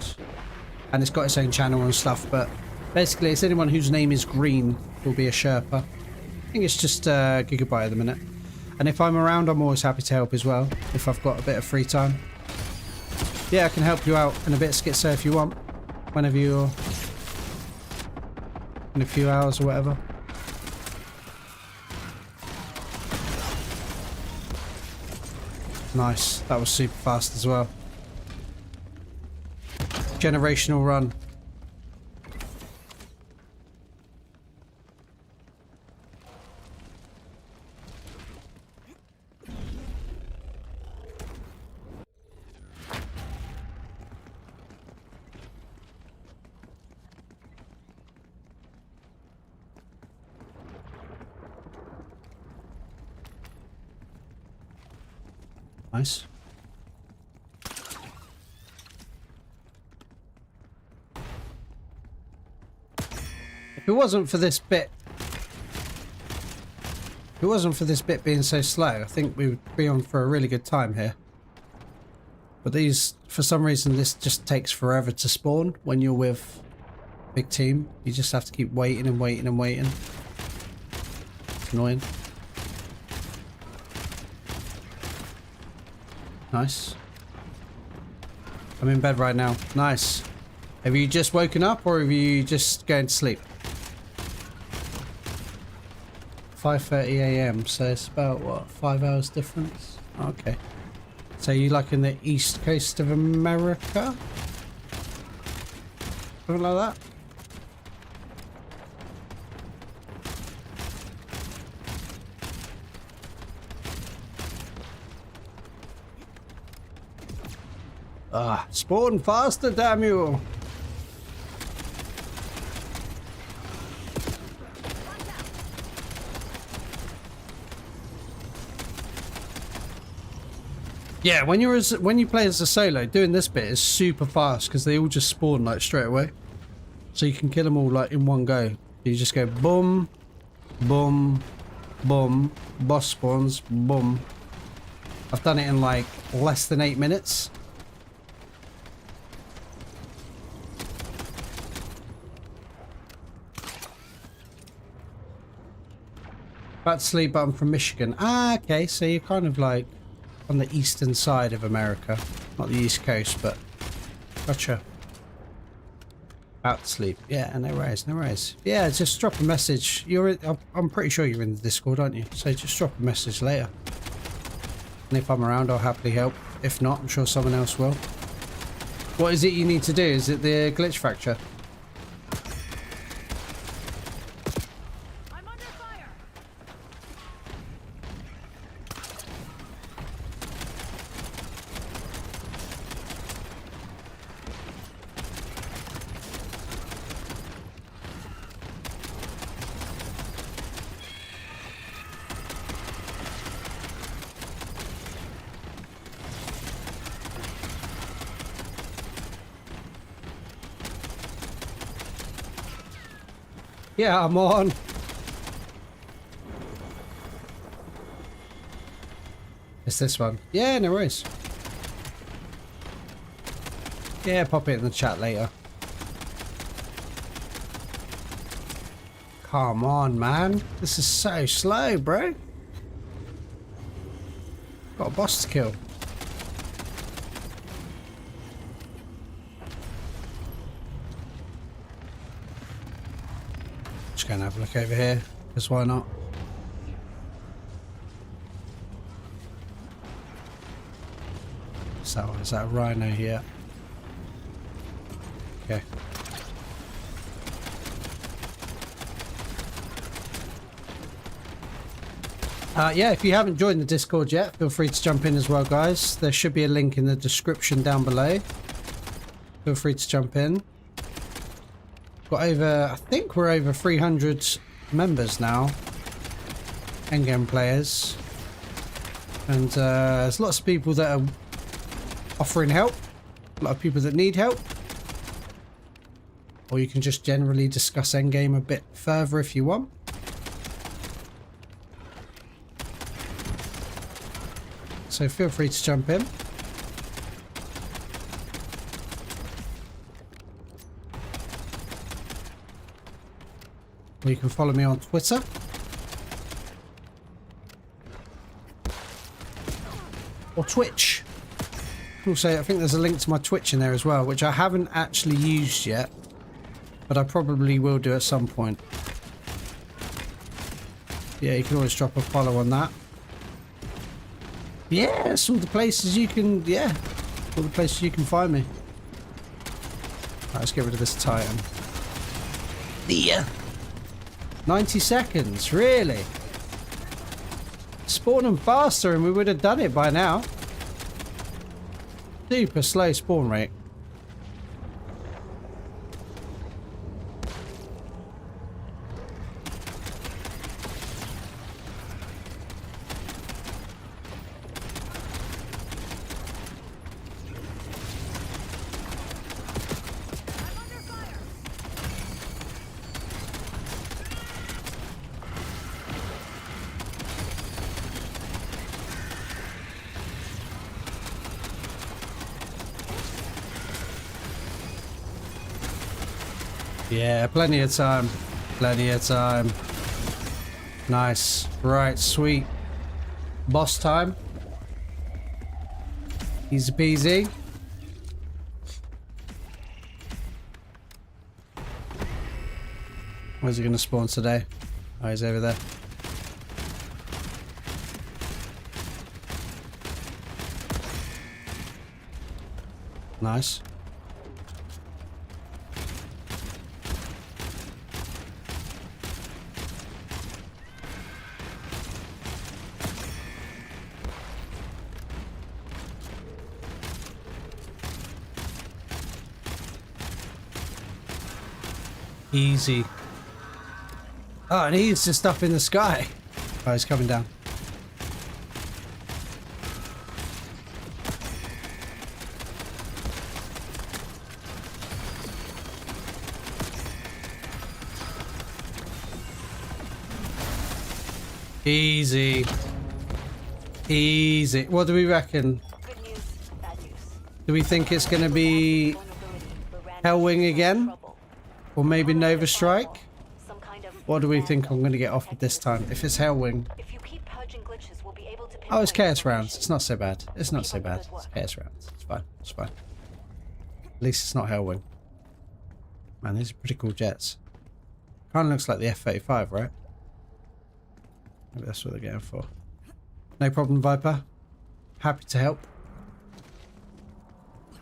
And it's got its own channel and stuff, but basically it's anyone whose name is green will be a Sherpa. I think it's just Gigabyte at the minute. And if I'm around, I'm always happy to help as well, if I've got a bit of free time. Yeah, I can help you out in a bit of Schizo if you want, whenever you're in a few hours or whatever. Nice, that was super fast as well. Generational run. Nice. If it wasn't for this bit being so slow, I think we would be on for a really good time here. But these, for some reason, this just takes forever to spawn when you're with a big team. You just have to keep waiting and waiting and waiting. It's annoying. Nice. I'm in bed right now. Nice. Have you just woken up or have you just going to sleep? 5:30 AM, so it's about what, 5 hours difference? Okay. So you like in the east coast of America? Something like that? Ah, spawn faster, damn you! Yeah, when you play as a solo, doing this bit is super fast because they all just spawn like straight away, so you can kill them all like in one go. You just go boom, boom, boom, boss spawns, boom. I've done it in like less than 8 minutes. About to sleep, but I'm from Michigan. Ah, okay, so you're kind of like on the eastern side of America. Not the east coast, but gotcha. About to sleep. Yeah, no worries, no worries. Yeah, just drop a message. I'm pretty sure you're in the Discord, aren't you? So just drop a message later. And if I'm around, I'll happily help. If not, I'm sure someone else will. What is it you need to do? Is it the glitch fracture? Yeah, I'm on. It's this one. Yeah, no worries. Yeah, pop it in the chat later. Come on, man. This is so slow, bro. Got a boss to kill. Just gonna have a look over here, because why not? So, is that a rhino here? Okay. Yeah, if you haven't joined the Discord yet, feel free to jump in as well, guys. There should be a link in the description down below. Feel free to jump in. Got over, I think we're over 300 members now. Endgame players. And there's lots of people that are offering help. A lot of people that need help. Or you can just generally discuss Endgame a bit further if you want. so feel free to jump in. Or you can follow me on Twitter. Or Twitch. Also, I think there's a link to my Twitch in there as well, which I haven't actually used yet, but I probably will do at some point. Yeah, you can always drop a follow on that. Yeah, it's all the places you can, yeah, all the places you can find me. Right, let's get rid of this Titan. Yeah. 90 seconds, really? Spawn them faster and we would have done it by now. Super slow spawn rate. Yeah, plenty of time. Plenty of time. Nice. Right, sweet. Boss time. Easy peasy. Where's he going to spawn today? Oh, he's over there. Nice. Easy. Oh, and he's just up in the sky. Oh, he's coming down. Easy. Easy. What do we reckon? Good news, bad news. Do we think it's going to be Vulnerability, but ran Hellwing into again? trouble. Or maybe Nova Strike? Some kind of What do we think vandal I'm going to get offered this time? If it's Hellwing. If you keep purging glitches, we'll be able to Oh, it's pinpoint Chaos the Rounds. location. It's not so bad. It's not so bad. It's Chaos Rounds. It's fine. It's fine. At least it's not Hellwing. Man, these are pretty cool jets. Kind of looks like the F-35, right? Maybe that's what they're going for. No problem, Viper. Happy to help.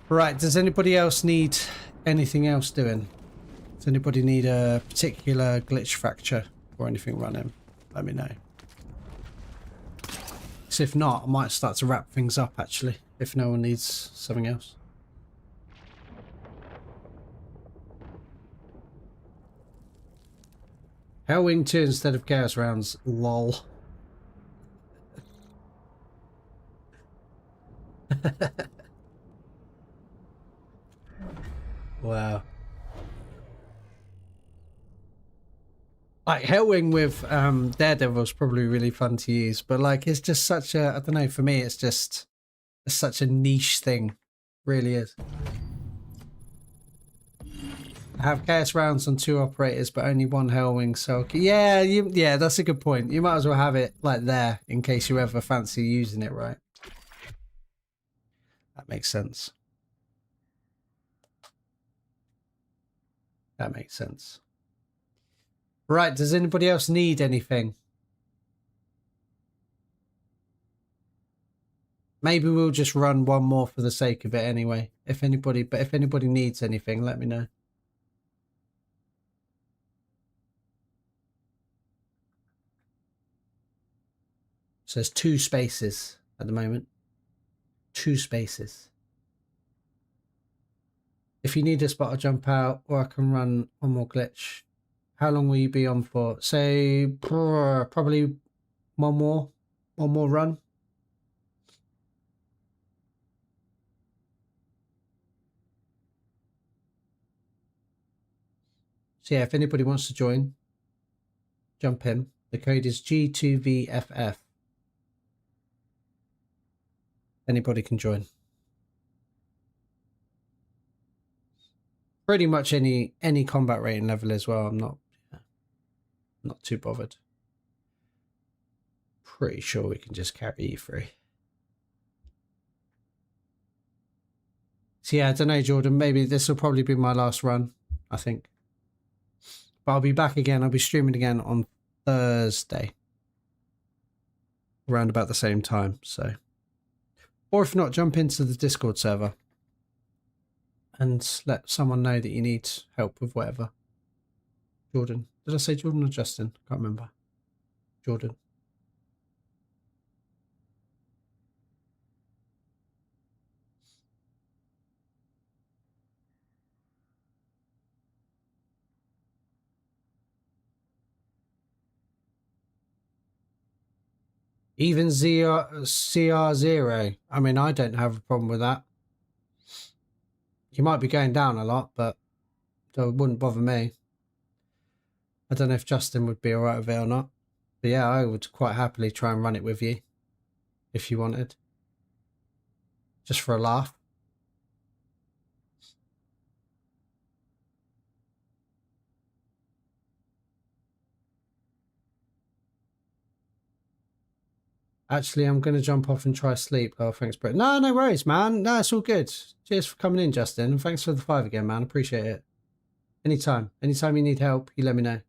Right, does anybody else need anything else doing? Does anybody need a particular glitch fracture or anything running? Let me know. So if not, I might start to wrap things up actually, if no one needs something else. Hellwing 2 instead of Chaos Rounds, lol. Wow. Like Hellwing with Daredevil is probably really fun to use, but like it's just such a, I don't know, for me it's such a niche thing. Really is. I have Chaos Rounds on 2 operators but only 1 Hellwing, so yeah, yeah, that's a good point. You might as well have it like there in case you ever fancy using it, right? That makes sense. That makes sense. Right, does anybody else need anything? Maybe we'll just run one more for the sake of it anyway. If anybody needs anything, let me know. So there's 2 spaces at the moment. 2 spaces. If you need a spot, I'll jump out, or I can run one more glitch. How long will you be on for? Say probably one more run. So yeah, if anybody wants to join, jump in. The code is G2VFF. Anybody can join. Pretty much any combat rating level as well. I'm not too bothered. Pretty sure we can just carry you through. So yeah, I don't know, Jordan. Maybe this will probably be my last run, I think. But I'll be back again. I'll be streaming again on Thursday. Around about the same time, so. Or if not, jump into the Discord server. And let someone know that you need help with whatever. Jordan. Did I say Jordan or Justin? Can't remember. Jordan. Even CR0. I mean, I don't have a problem with that. You might be going down a lot, but it wouldn't bother me. I don't know if Justin would be alright with it or not. But yeah, I would quite happily try and run it with you. If you wanted. Just for a laugh. Actually, I'm going to jump off and try sleep. Oh, thanks, Brett. No worries, man. No, it's all good. Cheers for coming in, Justin. And thanks for the 5 again, man. Appreciate it. Anytime. Anytime you need help, you let me know.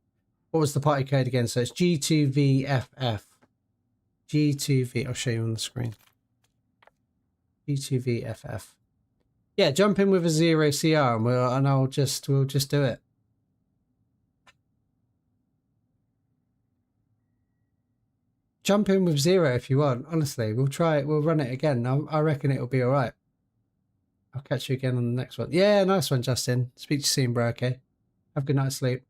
What was the party code again? So it's G2VFF. G2V. I'll show you on the screen. G2VFF. Yeah, jump in with a 0 CR and we'll just do it. Jump in with 0 if you want. Honestly, we'll try it. We'll run it again. I reckon it'll be all right. I'll catch you again on the next one. Yeah, nice one, Justin. Speak to you soon, bro. Okay. Have a good night's sleep.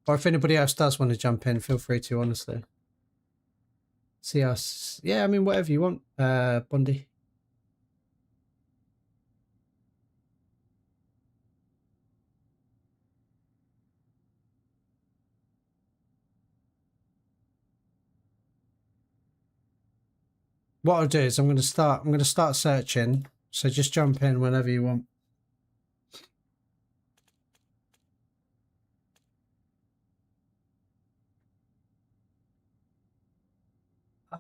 Or if anybody else does want to jump in, feel free to, honestly. See us. Yeah, I mean, whatever you want, Bondi. What I'll do is I'm going to start searching. So just jump in whenever you want.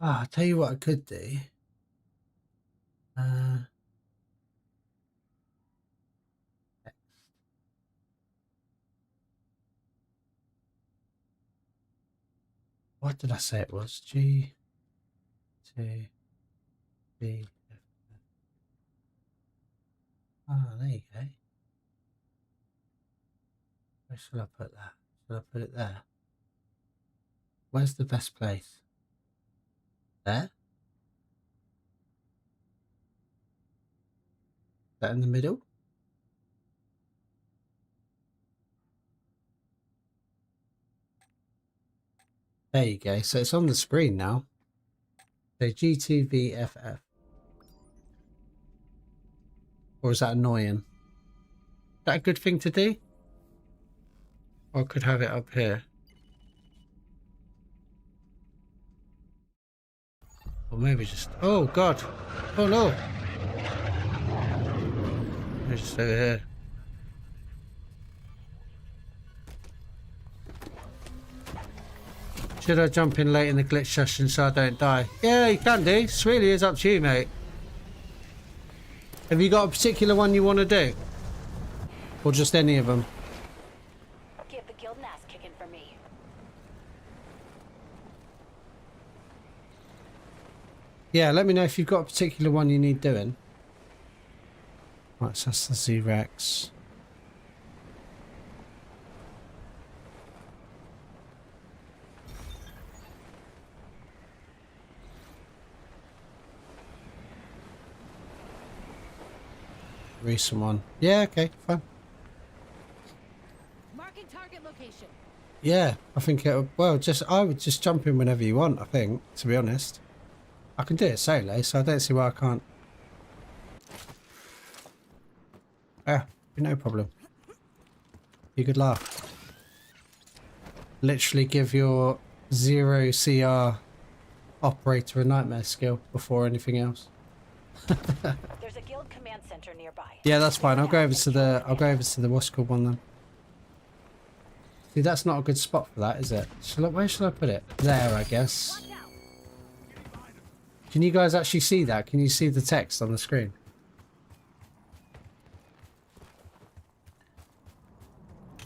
I'll tell you what I could do. What did I say it was? G, T, B, F. Oh, there you go. Where shall I put that? Shall I put it there? Where's the best place? There? Is that in the middle? There you go. So it's on the screen now. So G2VFF. Or is that annoying? Is that a good thing to do? Or I could have it up here. Or maybe just... Oh, God. Oh, no. Maybe just over here. Should I jump in late in the glitch session so I don't die? Yeah, you can do. It's really is up to you, mate. Have you got a particular one you want to do? Or just any of them? Give the guild an ass kicking for me. Yeah, let me know if you've got a particular one you need doing. Right, so that's the Z-Rex. Recent one. Yeah, okay, fine. Marking target location. Yeah, I think it. Well, I would just jump in whenever you want. I think, to be honest, I can do it solo, so I don't see why I can't. Yeah, no problem. You could laugh. Literally give your 0 CR operator a nightmare skill before anything else. There's a guild command center nearby. Yeah, that's fine. I'll go over to the what's called one then. See, that's not a good spot for that, is it? Where shall I put it? There, I guess. Can you guys actually see that? Can you see the text on the screen?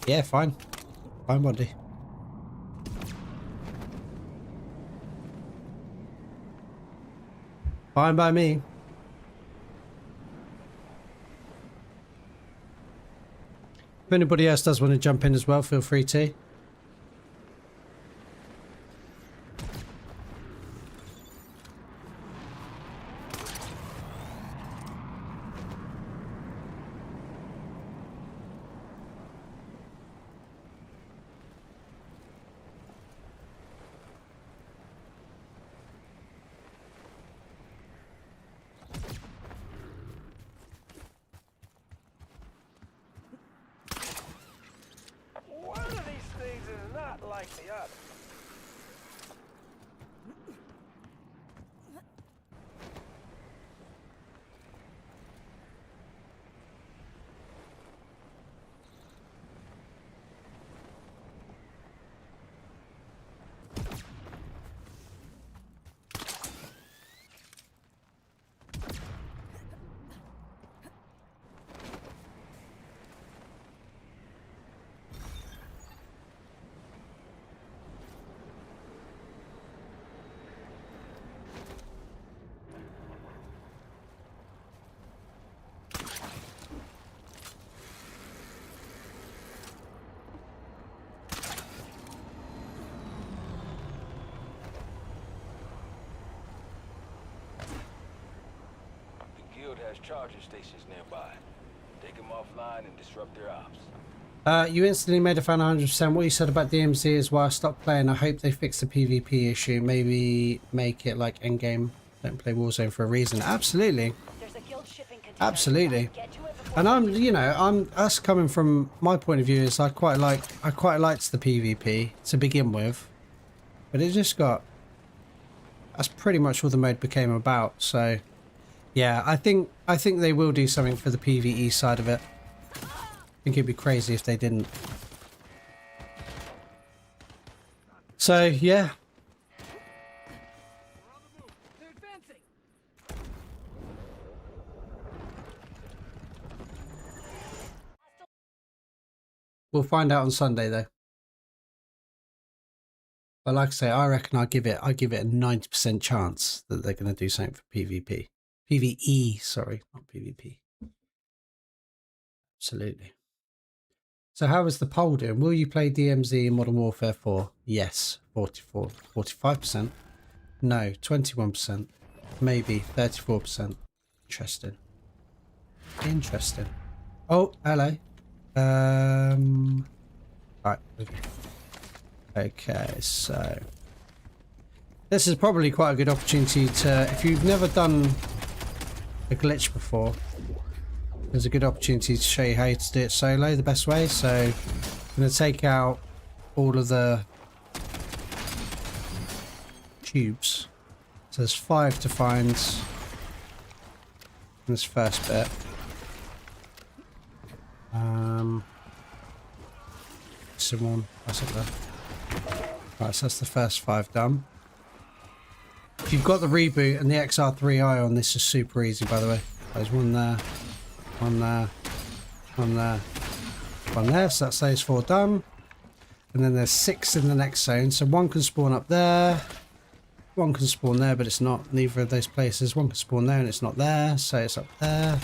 Yeah, fine. Fine, buddy. Fine by me. If anybody else does want to jump in as well, feel free to. One of these things is not like the other. Has charging stations nearby. Take them offline and disrupt their ops. You instantly made a fan 100%. What you said about DMZ is why I stopped playing. I hope they fix the PvP issue. Maybe make it like endgame. Don't play Warzone for a reason. Absolutely. There's a guild shipping container. Absolutely. Get to it before And I'm us coming from my point of view is I quite liked the PvP to begin with. But it just got, that's pretty much all the mode became about. So yeah, I think they will do something for the PvE side of it. I think it'd be crazy if they didn't. So yeah. We'll find out on Sunday though. But like I say, I reckon I give it a 90% chance that they're going to do something for PvP. PvE, sorry, not PvP. Absolutely. So how is the poll doing? Will you play DMZ in Modern Warfare 4? Yes, 44. 45%. No, 21%. Maybe 34%. Interesting. Interesting. Oh, hello. Right. Okay, so this is probably quite a good opportunity to, if you've never done a glitch before, there's a good opportunity to show you how to do it solo the best way. So I'm going to take out all of the tubes. So there's 5 to find in this first bit. Someone, that's it there. Right, so that's the first 5 done. If you've got the reboot and the XR3i on, this is super easy, by the way. There's one there, one there, one there, one there. So that's those 4 done. And then there's 6 in the next zone. So one can spawn up there. One can spawn there, but it's not neither of those places. One can spawn there and it's not there. So it's up there.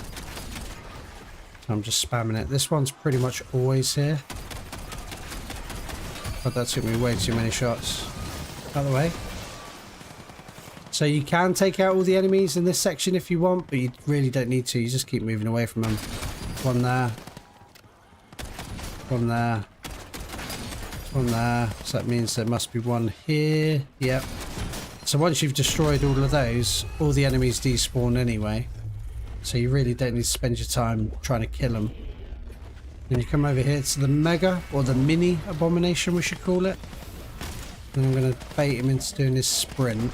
So I'm just spamming it. This one's pretty much always here. But that took me way too many shots. Out of the way. So you can take out all the enemies in this section if you want, but you really don't need to. You just keep moving away from them. One there. One there. One there. So that means there must be one here. Yep. So once you've destroyed all of those, all the enemies despawn anyway. So you really don't need to spend your time trying to kill them. Then you come over here to the mega, or the mini abomination we should call it. And I'm going to bait him into doing his sprint.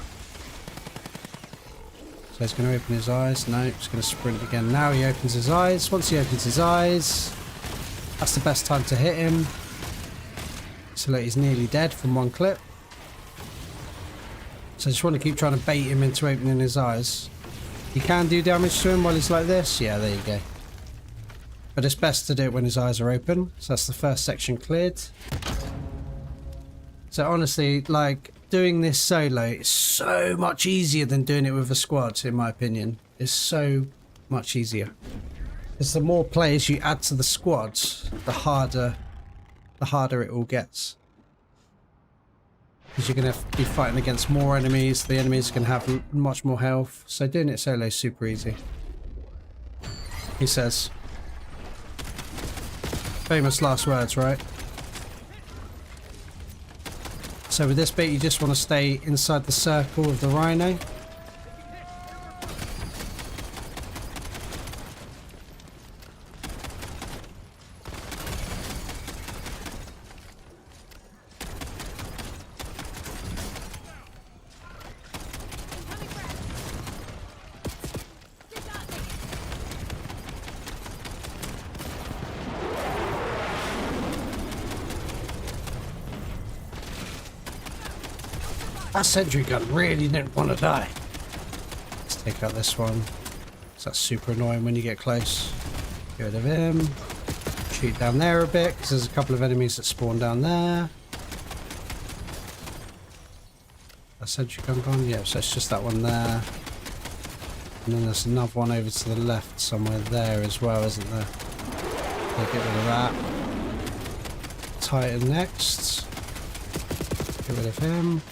So he's going to open his eyes. No, he's going to sprint again. Now he opens his eyes. Once he opens his eyes, that's the best time to hit him. So look, he's nearly dead from one clip. So I just want to keep trying to bait him into opening his eyes. You can do damage to him while he's like this. Yeah, there you go. But it's best to do it when his eyes are open. So that's the first section cleared. So honestly, like, doing this solo is so much easier than doing it with a squad, in my opinion. It's so much easier. Because the more players you add to the squads, the harder it all gets. Because you're going to be fighting against more enemies. The enemies can have much more health. So doing it solo is super easy. He says. Famous last words, right? So with this bit, you just want to stay inside the circle of the rhino. That sentry gun really didn't want to die. Let's take out this one. So that's super annoying when you get close. Get rid of him. Shoot down there a bit, because there's a couple of enemies that spawn down there. That sentry gun gone? Yeah, so it's just that one there. And then there's another one over to the left somewhere there as well, isn't there? So get rid of that. Titan next. Get rid of him.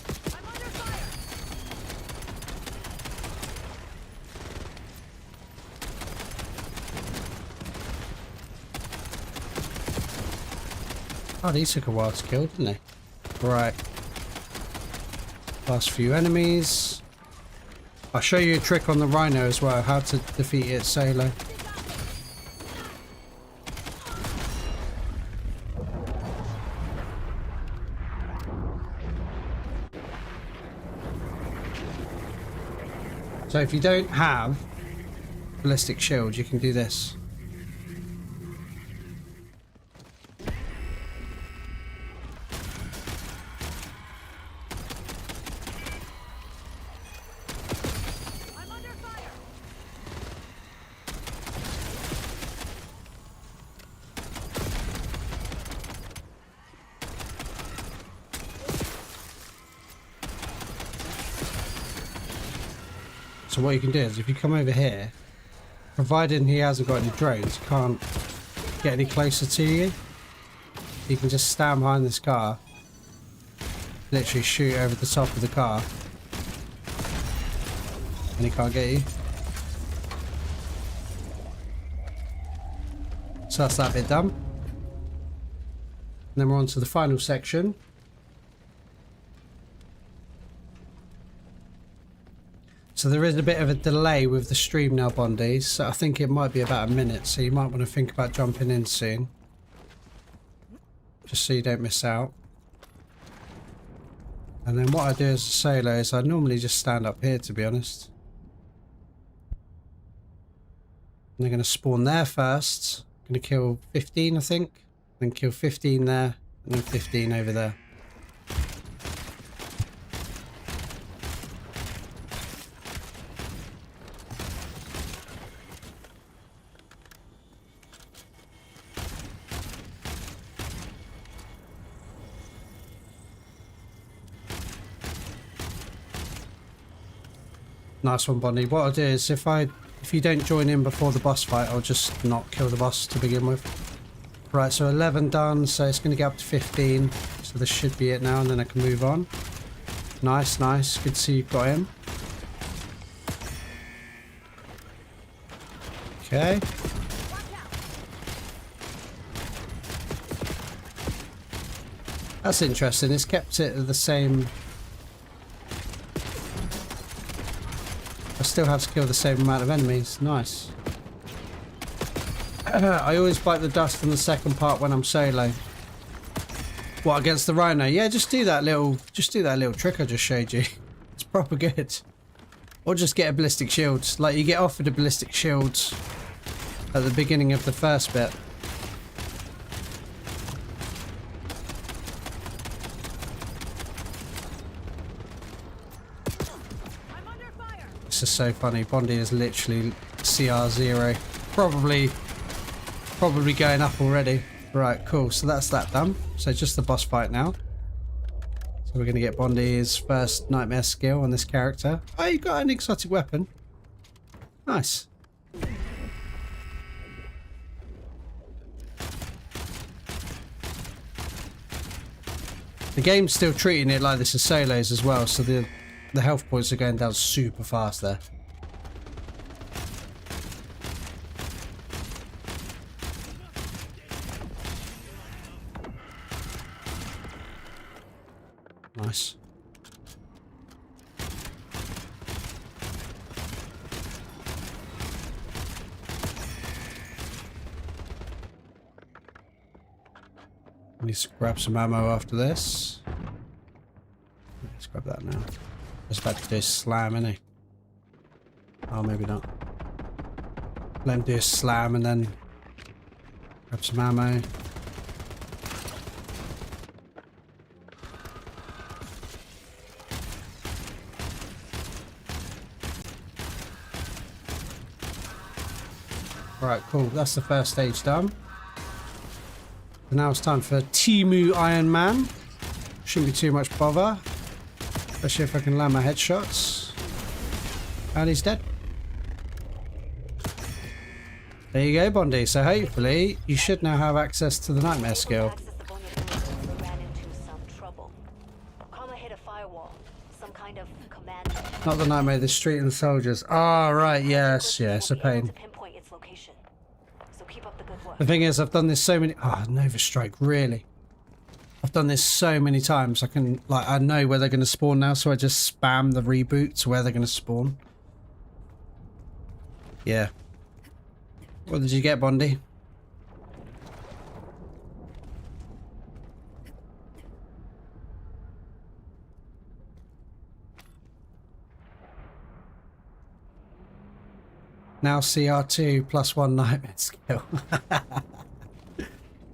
Oh, these took a while to kill, didn't they? Right. Last few enemies. I'll show you a trick on the rhino as well, how to defeat it solo. So if you don't have ballistic shield, you can do this. So what you can do is if you come over here, providing he hasn't got any drones, he can't get any closer to you. You can just stand behind this car, literally shoot over the top of the car, and he can't get you. So that's that bit done. And then we're on to the final section. So there is a bit of a delay with the stream now, Bondies, so I think it might be about a minute, so you might want to think about jumping in soon. Just so you don't miss out. And then what I do as a solo is I normally just stand up here, to be honest. And they're going to spawn there first. I'm going to kill 15, I think. Then kill 15 there, and then 15 over there. Nice one, Bonnie. What I'll do is if you don't join in before the boss fight, I'll just not kill the boss to begin with. Right, so 11 done, so it's going to get up to 15. So this should be it now, and then I can move on. Nice, nice. Good to see you've got him. Okay. That's interesting. It's kept it at the same... I still have to kill the same amount of enemies. Nice. I always bite the dust from the second part when I'm solo. What, against the rhino? Yeah, just do that little trick I just showed you. It's proper good. Or just get a ballistic shield. Like, you get offered a ballistic shield at the beginning of the first bit. This is so funny. Bondi is literally CR0. Probably going up already. Right, cool. So that's that done. So just the boss fight now. So we're going to get Bondi's first nightmare skill on this character. Oh, you got an exotic weapon. Nice. The game's still treating it like this is solos as well, so the health points are going down super fast there. Nice. I need to grab some ammo after this. Let's grab that now. I was about to do a slam, innit? Oh, maybe not. Let him do a slam and then grab some ammo. Alright, cool. That's the first stage done. And now it's time for Timu Iron Man. Shouldn't be too much bother. Especially if I can land my headshots. And he's dead. There you go, Bondi. So hopefully you should now have access to the nightmare skill. Not the nightmare, the street and the soldiers. Ah, right, yes, yes, a pain. The thing is, I've done this so many... Oh, Nova Strike, really? I've done this so many times. I know where they're going to spawn now, so I just spam the reboot to where they're going to spawn. Yeah. What did you get, Bondi? Now CR2 plus 1 nightmare skill.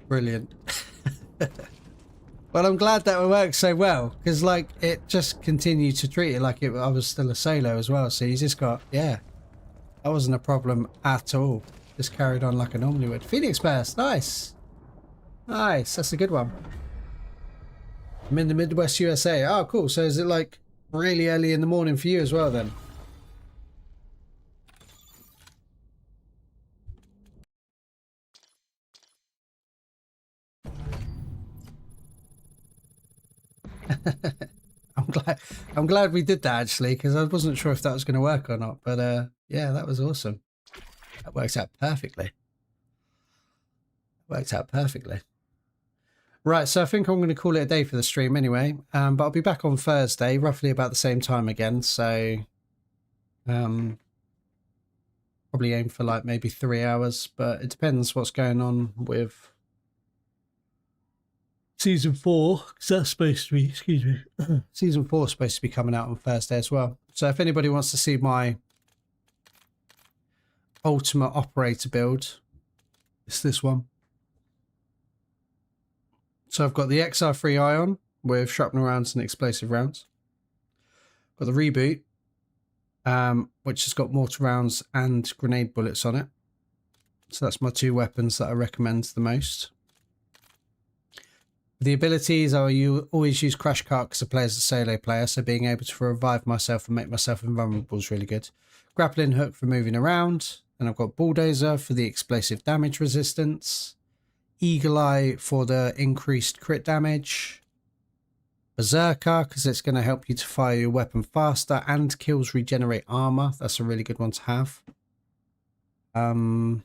Brilliant. Well, I'm glad that it worked so well, because like it just continued to treat it like I was still a solo as well. So you just got, yeah, that wasn't a problem at all. Just carried on like I normally would. Phoenix Burst, nice. Nice, that's a good one. I'm in the Midwest USA. Oh, cool. So is it like really early in the morning for you as well then? I'm glad we did that actually, because I wasn't sure if that was going to work or not, but yeah, that was awesome. That works out perfectly. Worked out perfectly. Right, so I think I'm going to call it a day for the stream anyway, but I'll be back on Thursday roughly about the same time again, so probably aim for like maybe 3 hours, but it depends what's going on with Season 4, because that's supposed to be, excuse me, Season 4 is supposed to be coming out on Thursday as well. So if anybody wants to see my Ultimate Operator build, it's this one. So I've got the XR3 Ion with shrapnel rounds and explosive rounds. Got the Reboot, which has got mortar rounds and grenade bullets on it. So that's my 2 weapons that I recommend the most. The abilities are you always use Crash Cart because I play as a solo player, so being able to revive myself and make myself invulnerable is really good. Grappling Hook for moving around, and I've got Bulldozer for the explosive damage resistance, Eagle Eye for the increased crit damage, Berserker because it's going to help you to fire your weapon faster and kills regenerate armor. That's a really good one to have. What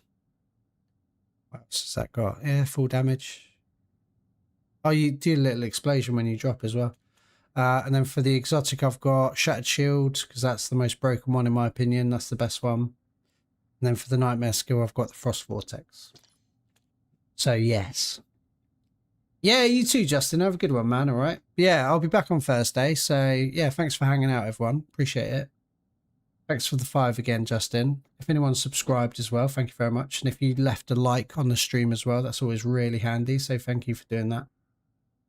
else has that got? Yeah, full damage. Oh, you do a little explosion when you drop as well. And then for the exotic, I've got Shattered Shield, because that's the most broken one in my opinion. That's the best one. And then for the Nightmare skill, I've got the Frost Vortex. So, yes. Yeah, you too, Justin. Have a good one, man. All right. Yeah, I'll be back on Thursday. So, yeah, thanks for hanging out, everyone. Appreciate it. Thanks for the 5 again, Justin. If anyone's subscribed as well, thank you very much. And if you left a like on the stream as well, that's always really handy. So thank you for doing that.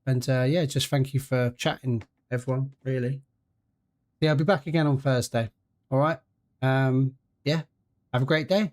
And yeah, just thank you for chatting, everyone, really. Yeah, I'll be back again on Thursday. All right. Yeah, have a great day.